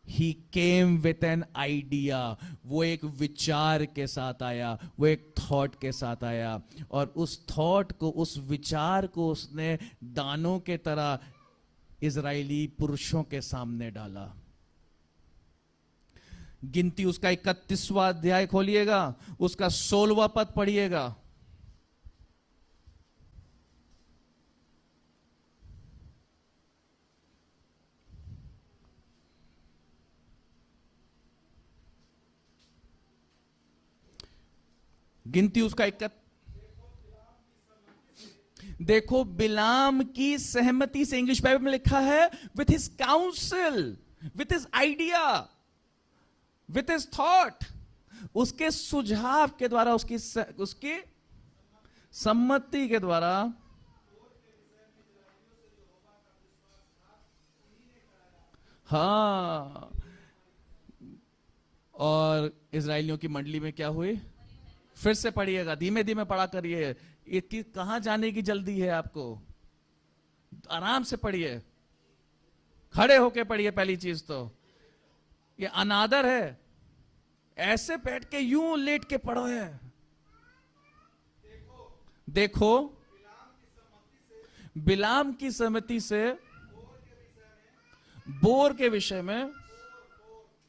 He came with an idea. वो एक विचार के साथ आया, वो एक थॉट के साथ आया, और उस थॉट को, उस विचार को उसने दानों के तरह इजरायली पुरुषों के सामने डाला। गिनती उसका 31वां अध्याय खोलिएगा, उसका 16वां पद पढ़िएगा। गिनती उसका देखो बिलाम की सहमति से, इंग्लिश बाइबल में लिखा है with his council, with his idea, with his thought, उसके सुझाव के द्वारा, उसकी सम्मति के द्वारा हाँ। और इजरायलियों की मंडली में क्या हुई, फिर से पढ़िएगा, धीमे धीमे पढ़ा करिए, इतनी कहां जाने की जल्दी है आपको, आराम से पढ़िए, खड़े होके पढ़िए। पहली चीज तो ये अनादर है, ऐसे बैठ के यूं लेट के पढ़ो है। देखो बिलाम की सम्मति से बोर के विषय में,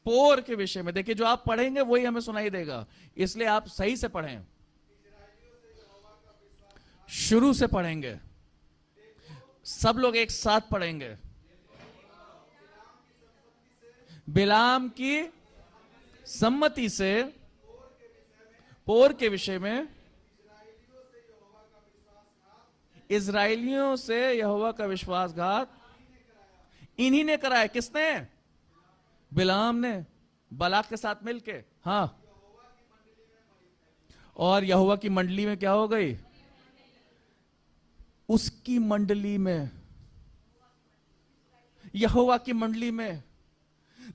पोर के विषय में, देखिए जो आप पढ़ेंगे वही हमें सुनाई देगा, इसलिए आप सही से पढ़ें, शुरू से पढ़ेंगे, सब लोग एक साथ पढ़ेंगे। बिलाम की सम्मति से पोर के विषय में, इजरायलियों से यहोवा का विश्वासघात इन्हीं ने कराया। किसने? बिलाम ने, बालाक के साथ मिलके। हाँ, और यहोवा की मंडली में क्या हो गई, उसकी मंडली में, यहोवा की मंडली में,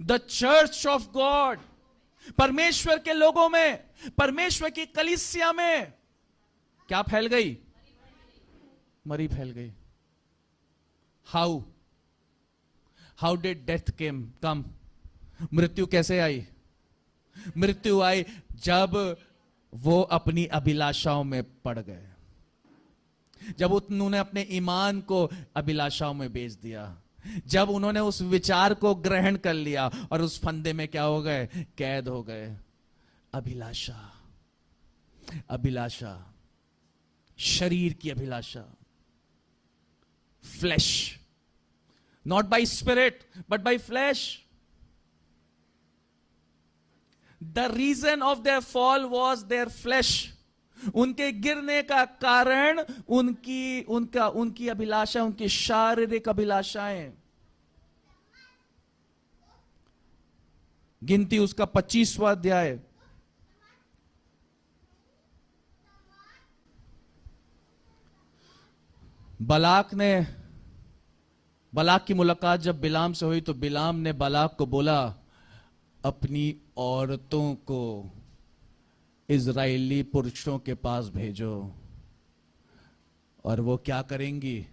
द चर्च ऑफ गॉड, परमेश्वर के लोगों में, परमेश्वर की कलीसिया में क्या फैल गई, मरी फैल गई। हाउ डिड डेथ कम, मृत्यु कैसे आई? मृत्यु आई जब वो अपनी अभिलाषाओं में पड़ गए, जब उन्होंने अपने ईमान को अभिलाषाओं में बेच दिया, जब उन्होंने उस विचार को ग्रहण कर लिया और उस फंदे में क्या हो गए, कैद हो गए। अभिलाषा, शरीर की अभिलाषा, flesh, not by spirit but by flesh. The reason of their fall was their flesh. उनके गिरने का कारण उनकी अभिलाषा, उनकी शारीरिक अभिलाषाएं। गिनती उसका 25वां अध्याय, बालाक की मुलाकात जब बिलाम से हुई तो बिलाम ने बालाक को बोला, अपनी औरतों को इजरायली पुरुषों के पास भेजो, और वो क्या करेंगी,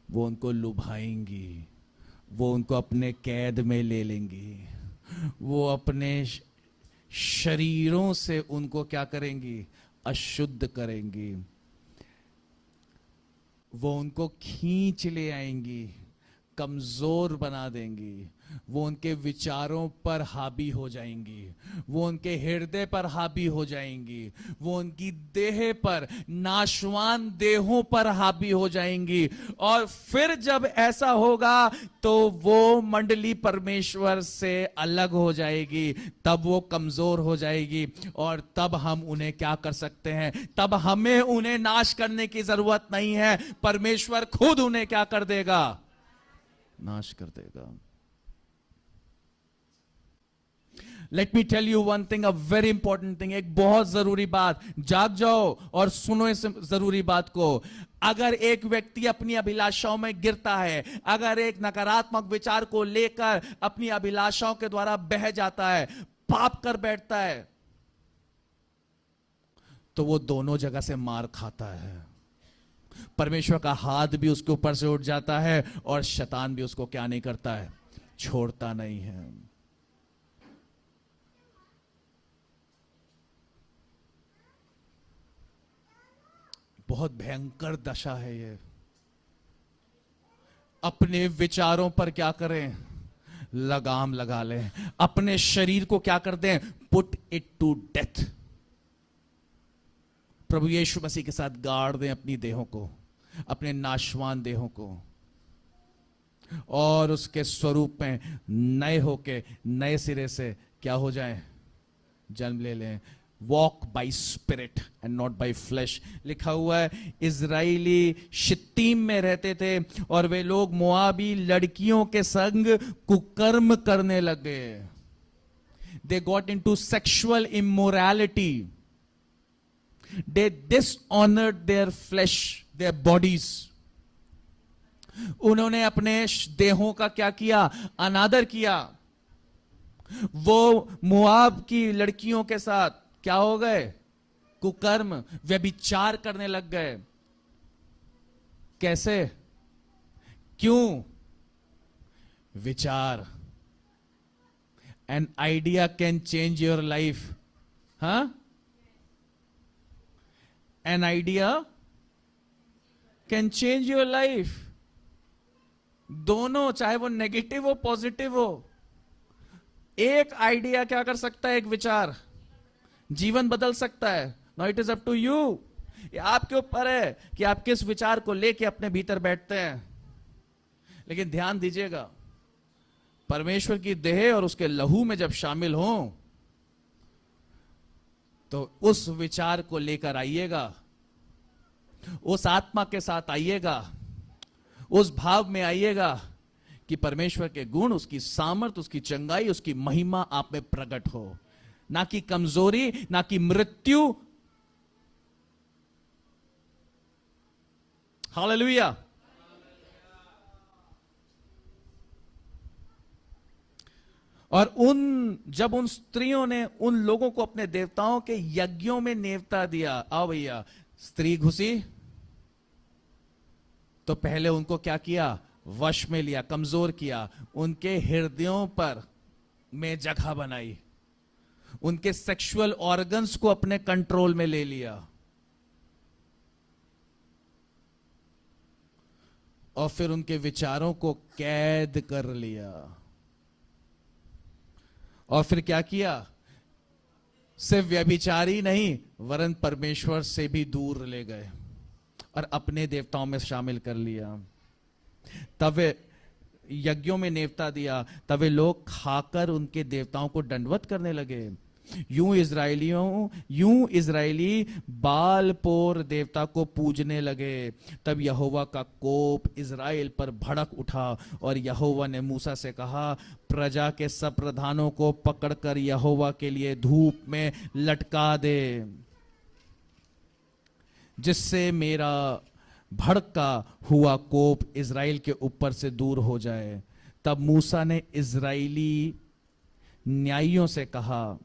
वो उनको लुभाएंगी, वो उनको अपने कैद में ले लेंगी, वो अपने शरीरों से उनको क्या करेंगी, अशुद्ध करेंगी, वो उनको खींच ले आएंगी, कमजोर बना देंगी, वो उनके विचारों पर हावी हो जाएंगी, वो उनके हृदय पर हावी हो जाएंगी, वो उनकी देह पर, नाशवान देहों पर हावी हो जाएंगी। और फिर जब ऐसा होगा तो वो मंडली परमेश्वर से अलग हो जाएगी, तब वो कमजोर हो जाएगी। और तब हम उन्हें क्या कर सकते हैं? तब हमें उन्हें नाश करने की जरूरत नहीं है, परमेश्वर खुद उन्हें क्या कर देगा? नाश कर देगा। Let me tell you one thing, a very important thing, एक बहुत जरूरी बात। जाग जाओ और सुनो इस जरूरी बात को। अगर एक व्यक्ति अपनी अभिलाषाओं में गिरता है, अगर एक नकारात्मक विचार को लेकर अपनी अभिलाषाओं के द्वारा बह जाता है, पाप कर बैठता है, तो वो दोनों जगह से मार खाता है। परमेश्वर का हाथ भी उसके ऊपर से उठ जाता है और शैतान भी उसको क्या नहीं करता है? छोड़ता नहीं है। बहुत भयंकर दशा है ये। अपने विचारों पर क्या करें? लगाम लगा लें। अपने शरीर को क्या कर दें? Put it to death. प्रभु यीशु मसीह के साथ गाड़ दें अपनी देहों को, अपने नाशवान देहों को, और उसके स्वरूप में नए होके नए सिरे से क्या हो जाएं? जन्म ले लें। Walk by spirit and not by flesh. लिखा हुआ है इजराइली शित्तीम में रहते थे और वे लोग मोआबी लड़कियों के संग कुकर्म करने लगे। They got into sexual immorality. They dishonored their flesh, their bodies. उन्होंने अपने देहों का क्या किया? अनादर किया। वो मोआब की लड़कियों के साथ क्या हो गए? कुकर्म, व्यभिचार करने लग गए। कैसे? क्यों? विचार। An idea can change your life. हाँ? An idea can change your life. दोनों, चाहे वो नेगेटिव हो पॉजिटिव हो, एक आइडिया क्या कर सकता है? एक विचार जीवन बदल सकता है। Now it is up to you. ये आपके ऊपर है कि आप किस विचार को लेके अपने भीतर बैठते हैं। लेकिन ध्यान दीजिएगा, परमेश्वर की देह और उसके लहू में जब शामिल हो तो उस विचार को लेकर आइएगा, उस आत्मा के साथ आइएगा, उस भाव में आइएगा कि परमेश्वर के गुण, उसकी सामर्थ, उसकी चंगाई, उसकी महिमा आप में प्रकट हो। ना कि कमजोरी, ना कि मृत्यु। हालेलुया। और जब उन स्त्रियों ने उन लोगों को अपने देवताओं के यज्ञों में नेवता दिया, आओ भैया, स्त्री घुसी तो पहले उनको क्या किया? वश में लिया, कमजोर किया, उनके हृदयों पर में जगह बनाई, उनके सेक्सुअल ऑर्गन्स को अपने कंट्रोल में ले लिया, और फिर उनके विचारों को कैद कर लिया। और फिर क्या किया? सिर्फ व्यभिचारी नहीं, वरन परमेश्वर से भी दूर ले गए और अपने देवताओं में शामिल कर लिया। तब वे यज्ञों में नेवता दिया, तब वे लोग खाकर उनके देवताओं को दंडवत करने लगे। यूं इजरायली बालपोर देवता को पूजने लगे। तब यहोवा का कोप इजराइल पर भड़क उठा और यहोवा ने मूसा से कहा, प्रजा के सब प्रधानों को पकड़कर यहोवा के लिए धूप में लटका दे, जिससे मेरा भड़का हुआ कोप इजराइल के ऊपर से दूर हो जाए। तब मूसा ने इजराइली न्यायियों से कहा,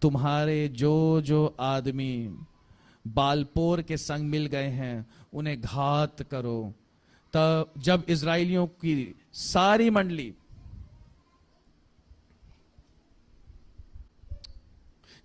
तुम्हारे जो जो आदमी बालपोर के संग मिल गए हैं उन्हें घात करो। तब जब इजराइलियों की सारी मंडली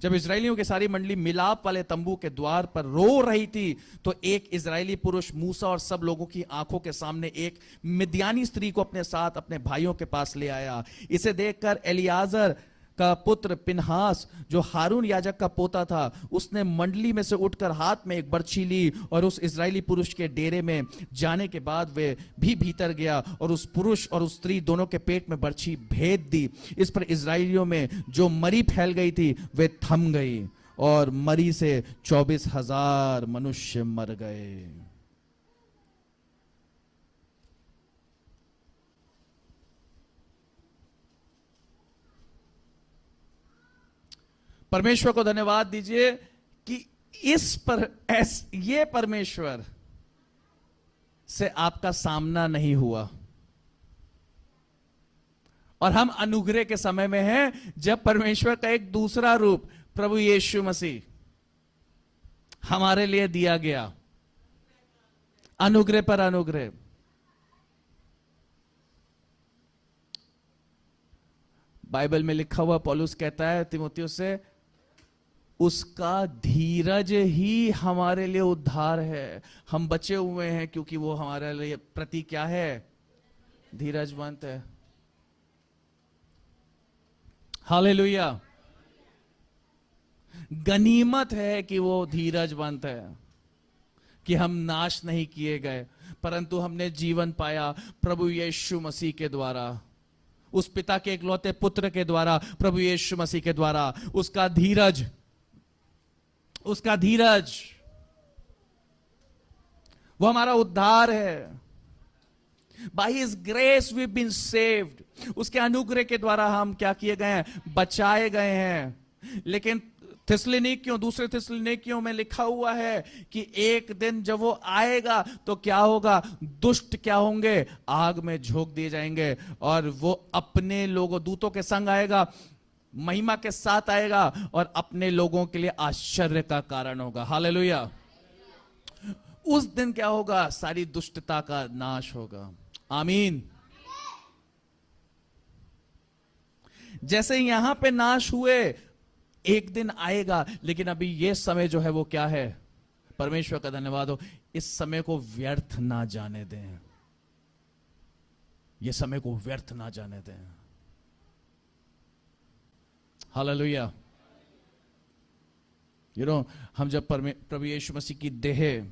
जब इजरायलियों की सारी मंडली मिलाप वाले तंबू के द्वार पर रो रही थी, तो एक इजरायली पुरुष मूसा और सब लोगों की आंखों के सामने एक मिद्यानी स्त्री को अपने साथ अपने भाइयों के पास ले आया। इसे देखकर एलियाजर का पुत्र पिनहास, जो हारून याजक का पोता था, उसने मंडली में से उठकर हाथ में एक बर्छी ली और उस इजरायली पुरुष के डेरे में जाने के बाद वे भी भीतर गया और उस पुरुष और उस स्त्री दोनों के पेट में बर्छी भेद दी। इस पर इजरायलियों में जो मरी फैल गई थी वे थम गई और मरी से 24,000 मनुष्य मर गए। परमेश्वर को धन्यवाद दीजिए कि ये परमेश्वर से आपका सामना नहीं हुआ। और हम अनुग्रह के समय में हैं, जब परमेश्वर का एक दूसरा रूप प्रभु यीशु मसीह हमारे लिए दिया गया, अनुग्रह पर अनुग्रह। बाइबल में लिखा हुआ पौलुस कहता है तीमुथियुस से, उसका धीरज ही हमारे लिए उद्धार है। हम बचे हुए हैं क्योंकि वो हमारे लिए प्रति क्या है? धीरजवंत है। हालेलुया। गनीमत है कि वो धीरजवंत है, कि हम नाश नहीं किए गए परंतु हमने जीवन पाया प्रभु यीशु मसीह के द्वारा, उस पिता के इकलौते पुत्र के द्वारा, प्रभु यीशु मसीह के द्वारा। उसका धीरज वो हमारा उद्धार है। By His grace we've been saved. उसके अनुग्रह के द्वारा हम क्या किए गए हैं? बचाए गए हैं। लेकिन दूसरे थिस्सलुनीकियों में लिखा हुआ है कि एक दिन जब वो आएगा तो क्या होगा? दुष्ट क्या होंगे? आग में झोंक दिए जाएंगे और वो अपने लोगों, दूतों के संग आएगा, महिमा के साथ आएगा और अपने लोगों के लिए आश्चर्य का कारण होगा। हालेलुया। उस दिन क्या होगा? सारी दुष्टता का नाश होगा। आमीन। जैसे यहां पे नाश हुए, एक दिन आएगा, लेकिन अभी ये समय जो है वो क्या है? परमेश्वर का धन्यवाद हो, इस समय को व्यर्थ ना जाने दें। ये समय को व्यर्थ ना जाने दें। हालेलुया। हम जब प्रभु यीशु मसीह की देह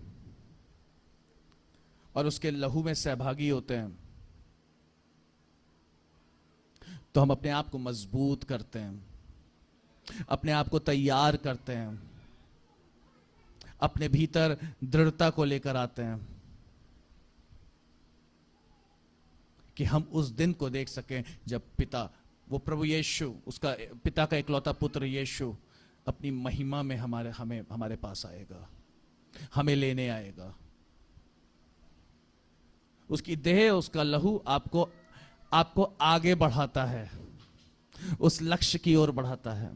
और उसके लहू में सहभागी होते हैं तो हम अपने आप को मजबूत करते हैं, अपने आप को तैयार करते हैं, अपने भीतर दृढ़ता को लेकर आते हैं कि हम उस दिन को देख सकें जब पिता, वो प्रभु यीशु, उसका पिता का इकलौता पुत्र यीशु अपनी महिमा में हमारे पास आएगा, हमें लेने आएगा। उसकी देह, उसका लहू आपको आगे बढ़ाता है, उस लक्ष्य की ओर बढ़ाता है,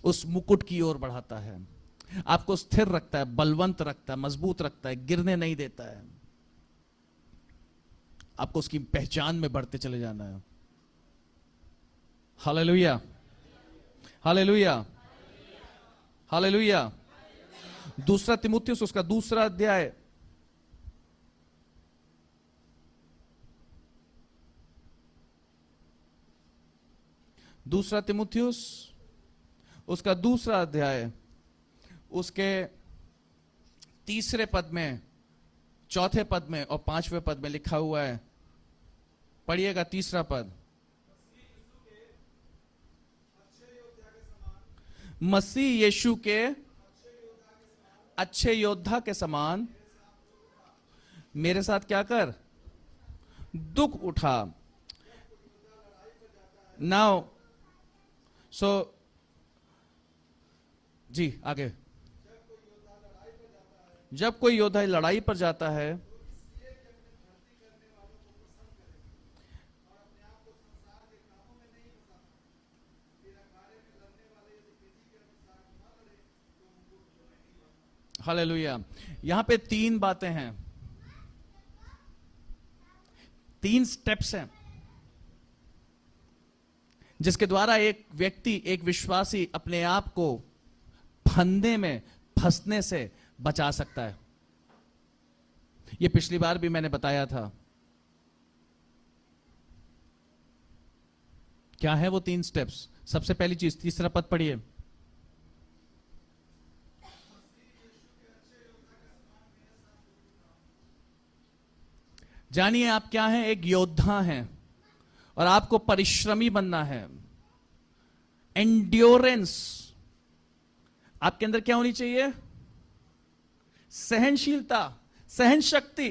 उस मुकुट की ओर बढ़ाता है, आपको स्थिर रखता है, बलवंत रखता है, मजबूत रखता है, गिरने नहीं देता है। आपको उसकी पहचान में बढ़ते चले जाना है। Hallelujah, hallelujah, hallelujah. दूसरा तीमुथियुस, उसका दूसरा अध्याय, दूसरा तीमुथियुस उसका दूसरा अध्याय, उसके तीसरे पद में, चौथे पद में और पांचवें पद में लिखा हुआ है। पढ़िएगा तीसरा पद। मसीह यीशु के अच्छे योद्धा के समान मेरे साथ क्या कर? दुख उठा। नाउ जी आगे। जब कोई योद्धा लड़ाई पर जाता है हालेलुया। यहां पे 3 बातें हैं, 3 स्टेप्स हैं जिसके द्वारा एक व्यक्ति, एक विश्वासी अपने आप को फंदे में फंसने से बचा सकता है। यह पिछली बार भी मैंने बताया था। क्या है वो 3 स्टेप्स? सबसे पहली चीज, तीसरा पद पढ़िए। जानिए आप क्या हैं, एक योद्धा हैं और आपको परिश्रमी बनना है। एंड्योरेंस आपके अंदर क्या होनी चाहिए? सहनशीलता, सहन शक्ति,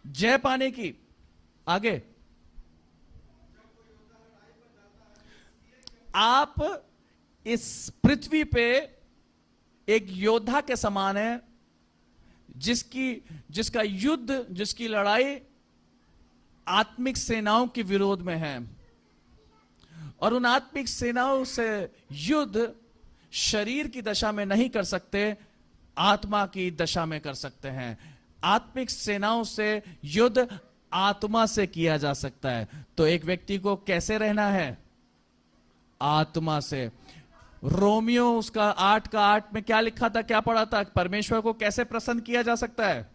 जय पाने की। आगे, आप इस पृथ्वी पे एक योद्धा के समान है, जिसका युद्ध, जिसकी लड़ाई आत्मिक सेनाओं के विरोध में है। और उन आत्मिक सेनाओं से युद्ध शरीर की दशा में नहीं कर सकते, आत्मा की दशा में कर सकते हैं। आत्मिक सेनाओं से युद्ध आत्मा से किया जा सकता है। तो एक व्यक्ति को कैसे रहना है? आत्मा से। रोमियो उसका 8:8 में क्या लिखा था, क्या पढ़ा था? परमेश्वर को कैसे प्रसन्न किया जा सकता है?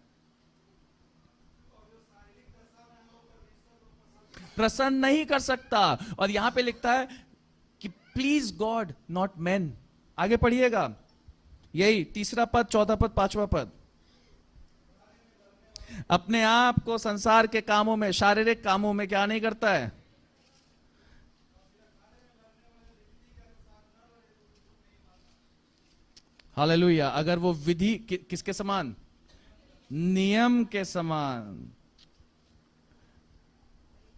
प्रसन्न नहीं कर सकता। और यहां पे लिखता है कि प्लीज गॉड नॉट मैन। आगे पढ़िएगा, यही 3रा पद, 14 पद, 5वां पद। अपने आप को संसार के कामों में, शारीरिक कामों में क्या नहीं करता है? हालेलुया। अगर वो विधि किसके समान? नियम के समान,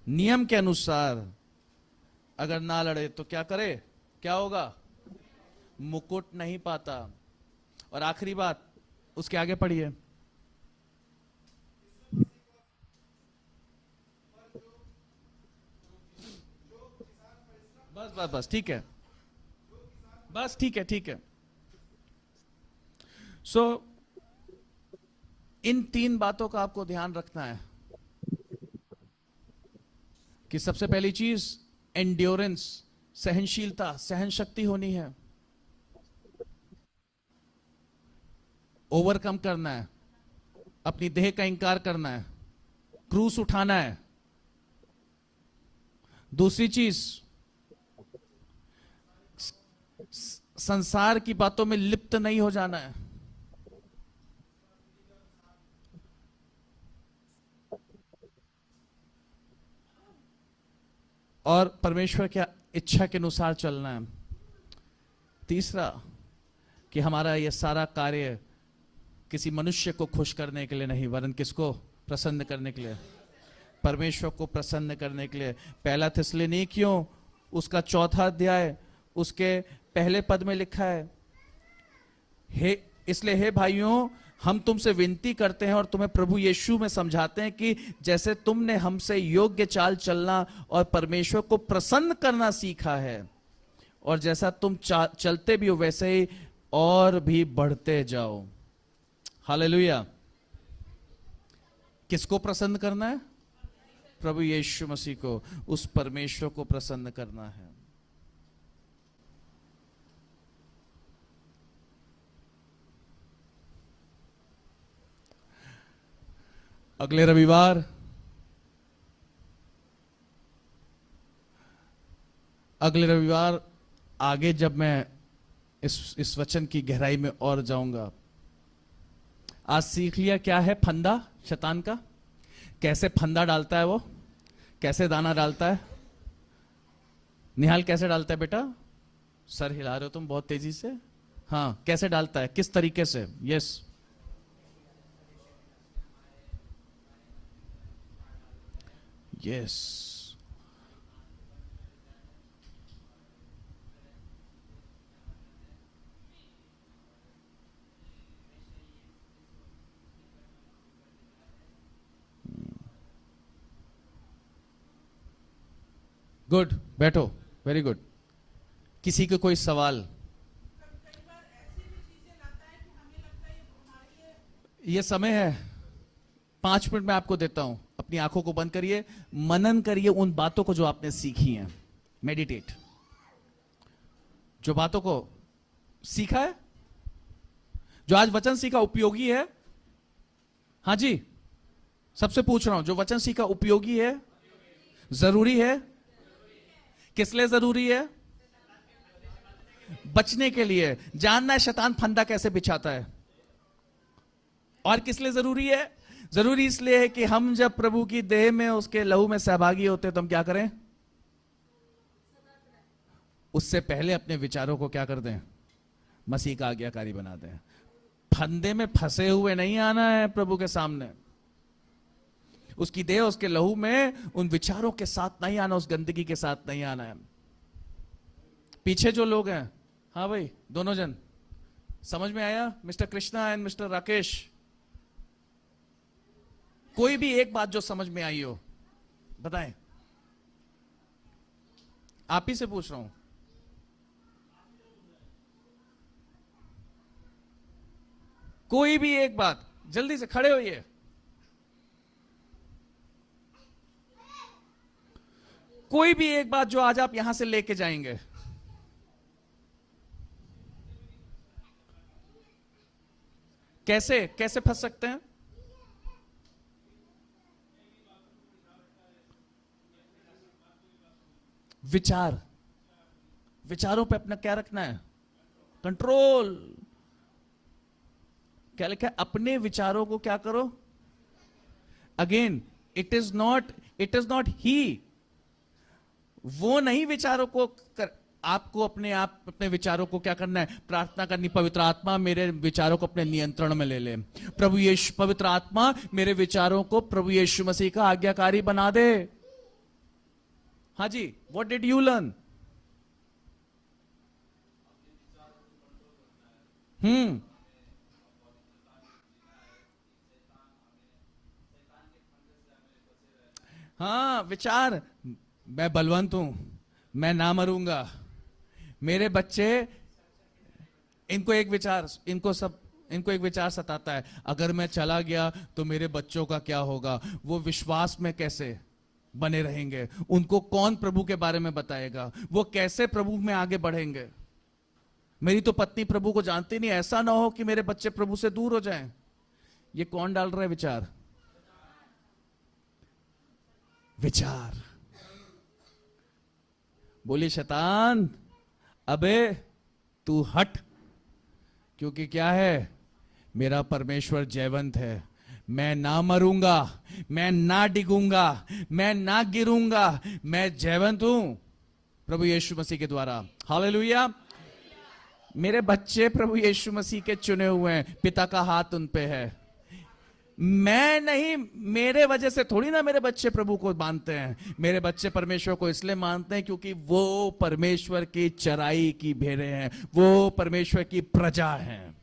नियम के अनुसार अगर ना लड़े तो क्या करे? क्या होगा? मुकुट नहीं पाता। और आखिरी बात, उसके आगे पढ़िए। बस बस बस, ठीक है, बस ठीक है, ठीक है। सो इन 3 बातों का आपको ध्यान रखना है कि सबसे पहली चीज एंड्योरेंस, सहनशीलता, सहन शक्ति होनी है। ओवरकम करना है, अपनी देह का इंकार करना है, क्रूस उठाना है। दूसरी चीज, संसार की बातों में लिप्त नहीं हो जाना है। और परमेश्वर की इच्छा के अनुसार चलना है। तीसरा, कि हमारा यह सारा कार्य किसी मनुष्य को खुश करने के लिए नहीं, वरन किसको? प्रसन्न करने के लिए, परमेश्वर को प्रसन्न करने के लिए। 1 थिस्सलुनीकियों उसका 4था अध्याय, उसके पहले पद में लिखा है, हे इसलिए हे भाइयों, हम तुमसे विनती करते हैं और तुम्हें प्रभु यीशु में समझाते हैं कि जैसे तुमने हमसे योग्य चाल चलना और परमेश्वर को प्रसन्न करना सीखा है, और जैसा तुम चलते भी हो वैसे ही और भी बढ़ते जाओ। हालेलुया। किसको प्रसन्न करना है? प्रभु यीशु मसीह को, उस परमेश्वर को प्रसन्न करना है। अगले रविवार आगे जब मैं इस वचन की गहराई में और जाऊंगा। आज सीख लिया क्या है फंदा शैतान का, कैसे फंदा डालता है वो, कैसे दाना डालता है। निहाल कैसे डालता है बेटा? सर हिला रहे हो तुम बहुत तेजी से। हाँ, कैसे डालता है, किस तरीके से? Yes, yes. गुड, बैठो, वेरी गुड। किसी को कोई सवाल? ये समय है, 5 मिनट में आपको देता हूं। अपनी आंखों को बंद करिए, मनन करिए उन बातों को जो आपने सीखी हैं। मेडिटेट। जो बातों को सीखा है, जो आज वचन सीखा उपयोगी है? हाँ जी, सबसे पूछ रहा हूं, जो वचन सीखा उपयोगी है, जरूरी है? किस लिए जरूरी है? बचने के लिए। जानना है शैतान फंदा कैसे बिछाता है। और किस लिए जरूरी है? जरूरी इसलिए है कि हम जब प्रभु की देह में, उसके लहू में सहभागी होते हैं, तो हम क्या करें? उससे पहले अपने विचारों को क्या कर दें? मसीह का आज्ञाकारी बना दें। फंदे में फंसे हुए नहीं आना है प्रभु के सामने। उसकी देह, उसके लहू में उन विचारों के साथ नहीं आना, उस गंदगी के साथ नहीं आना है। पीछे जो लोग हैं, हाँ भाई, दोनों जन समझ में आया? Mister Krishna and mister Rakesh, कोई भी एक बात जो समझ में आई हो बताएं। आप ही से पूछ रहा हूं। कोई भी एक बात, जल्दी से खड़े होइए। कोई भी एक बात जो आज आप यहां से लेके जाएंगे। कैसे कैसे फंस सकते हैं? विचार, विचारों पे अपना क्या रखना है? कंट्रोल। क्या लिखा है? अपने विचारों को क्या करो? अगेन, इट इज नॉट ही। वो नहीं विचारों को आपको अपने विचारों को क्या करना है? प्रार्थना करनी, पवित्र आत्मा मेरे विचारों को अपने नियंत्रण में ले ले। प्रभु यीशु, पवित्र आत्मा मेरे विचारों को प्रभु यीशु मसीह का आज्ञाकारी बना दे। हाँ जी, व्हाट डिड यू लर्न? हाँ, विचार, मैं बलवंत हूं, मैं ना मरूंगा। मेरे बच्चे, इनको एक विचार सताता है, अगर मैं चला गया तो मेरे बच्चों का क्या होगा? वो विश्वास में कैसे बने रहेंगे? उनको कौन प्रभु के बारे में बताएगा? वो कैसे प्रभु में आगे बढ़ेंगे? मेरी तो पत्नी प्रभु को जानती नहीं, ऐसा ना हो कि मेरे बच्चे प्रभु से दूर हो जाएं। ये कौन डाल रहा है विचार? विचार। बोली शैतान, अबे तू हट, क्योंकि क्या है? मेरा परमेश्वर जयवंत है। मैं ना मरूंगा, मैं ना डिगूंगा, मैं ना गिरूंगा, मैं जयवंत हूं प्रभु यीशु मसीह के द्वारा। हालेलुया। मेरे बच्चे प्रभु यीशु मसीह के चुने हुए हैं, पिता का हाथ उन पे है। मैं नहीं, मेरे वजह से थोड़ी ना मेरे बच्चे प्रभु को मानते हैं। मेरे बच्चे परमेश्वर को इसलिए मानते हैं क्योंकि वो परमेश्वर की चराई की भेड़ें हैं, वो परमेश्वर की प्रजा हैं।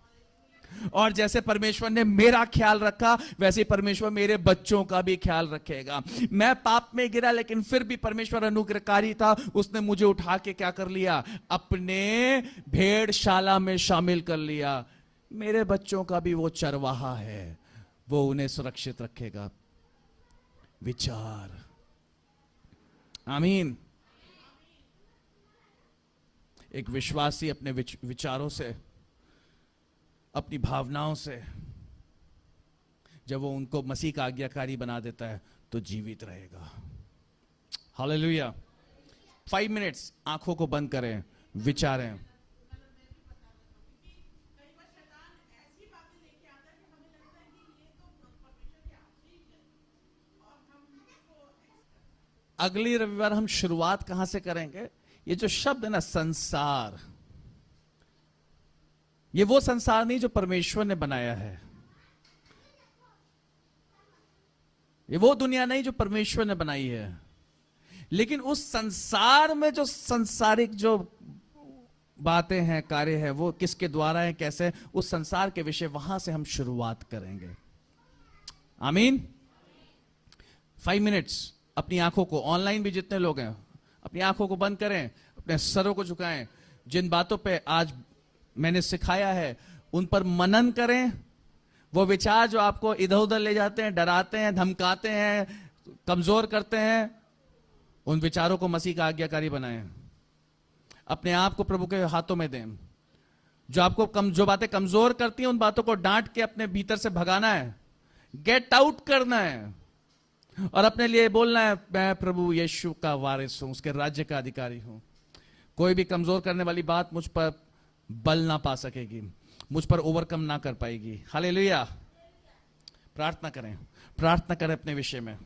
और जैसे परमेश्वर ने मेरा ख्याल रखा, वैसे परमेश्वर मेरे बच्चों का भी ख्याल रखेगा। मैं पाप में गिरा, लेकिन फिर भी परमेश्वर अनुग्रहकारी था। उसने मुझे उठा के क्या कर लिया? अपने भेड़शाला में शामिल कर लिया। मेरे बच्चों का भी वो चरवाहा है, वो उन्हें सुरक्षित रखेगा। विचार। आमीन। एक विश्वासी अपने विचारों से, अपनी भावनाओं से, जब वो उनको मसीह का आज्ञाकारी बना देता है, तो जीवित रहेगा। हालेलुया। 5 मिनट्स आंखों को बंद करें, विचारें। अगली रविवार हम शुरुआत कहां से करेंगे? ये जो शब्द है ना, संसार, ये वो संसार नहीं जो परमेश्वर ने बनाया है। ये वो दुनिया नहीं जो परमेश्वर ने बनाई है। लेकिन उस संसार में जो सांसारिक जो बातें हैं, कार्य है, वो किसके द्वारा है, कैसे, उस संसार के विषय, वहां से हम शुरुआत करेंगे। आमीन। 5 मिनट्स अपनी आंखों को, ऑनलाइन भी जितने लोग हैं, अपनी आंखों को बंद करें, अपने सरों को झुकाएं। जिन बातों पे आज मैंने सिखाया है उन पर मनन करें। वो विचार जो आपको इधर उधर ले जाते हैं, डराते हैं, धमकाते हैं, कमजोर करते हैं, उन विचारों को मसीह का आज्ञाकारी बनाएं। अपने आप को प्रभु के हाथों में दें। जो बातें कमजोर करती हैं उन बातों को डांट के अपने भीतर से भगाना है, गेट आउट करना है और अपने लिए बोलना है मैं प्रभु यीशु का वारिस हूं, उसके राज्य का अधिकारी हूं। कोई भी कमजोर करने वाली बात मुझ पर बल ना पा सकेगी, मुझ पर ओवरकम ना कर पाएगी। हालेलुया। प्रार्थना करें अपने विषय में।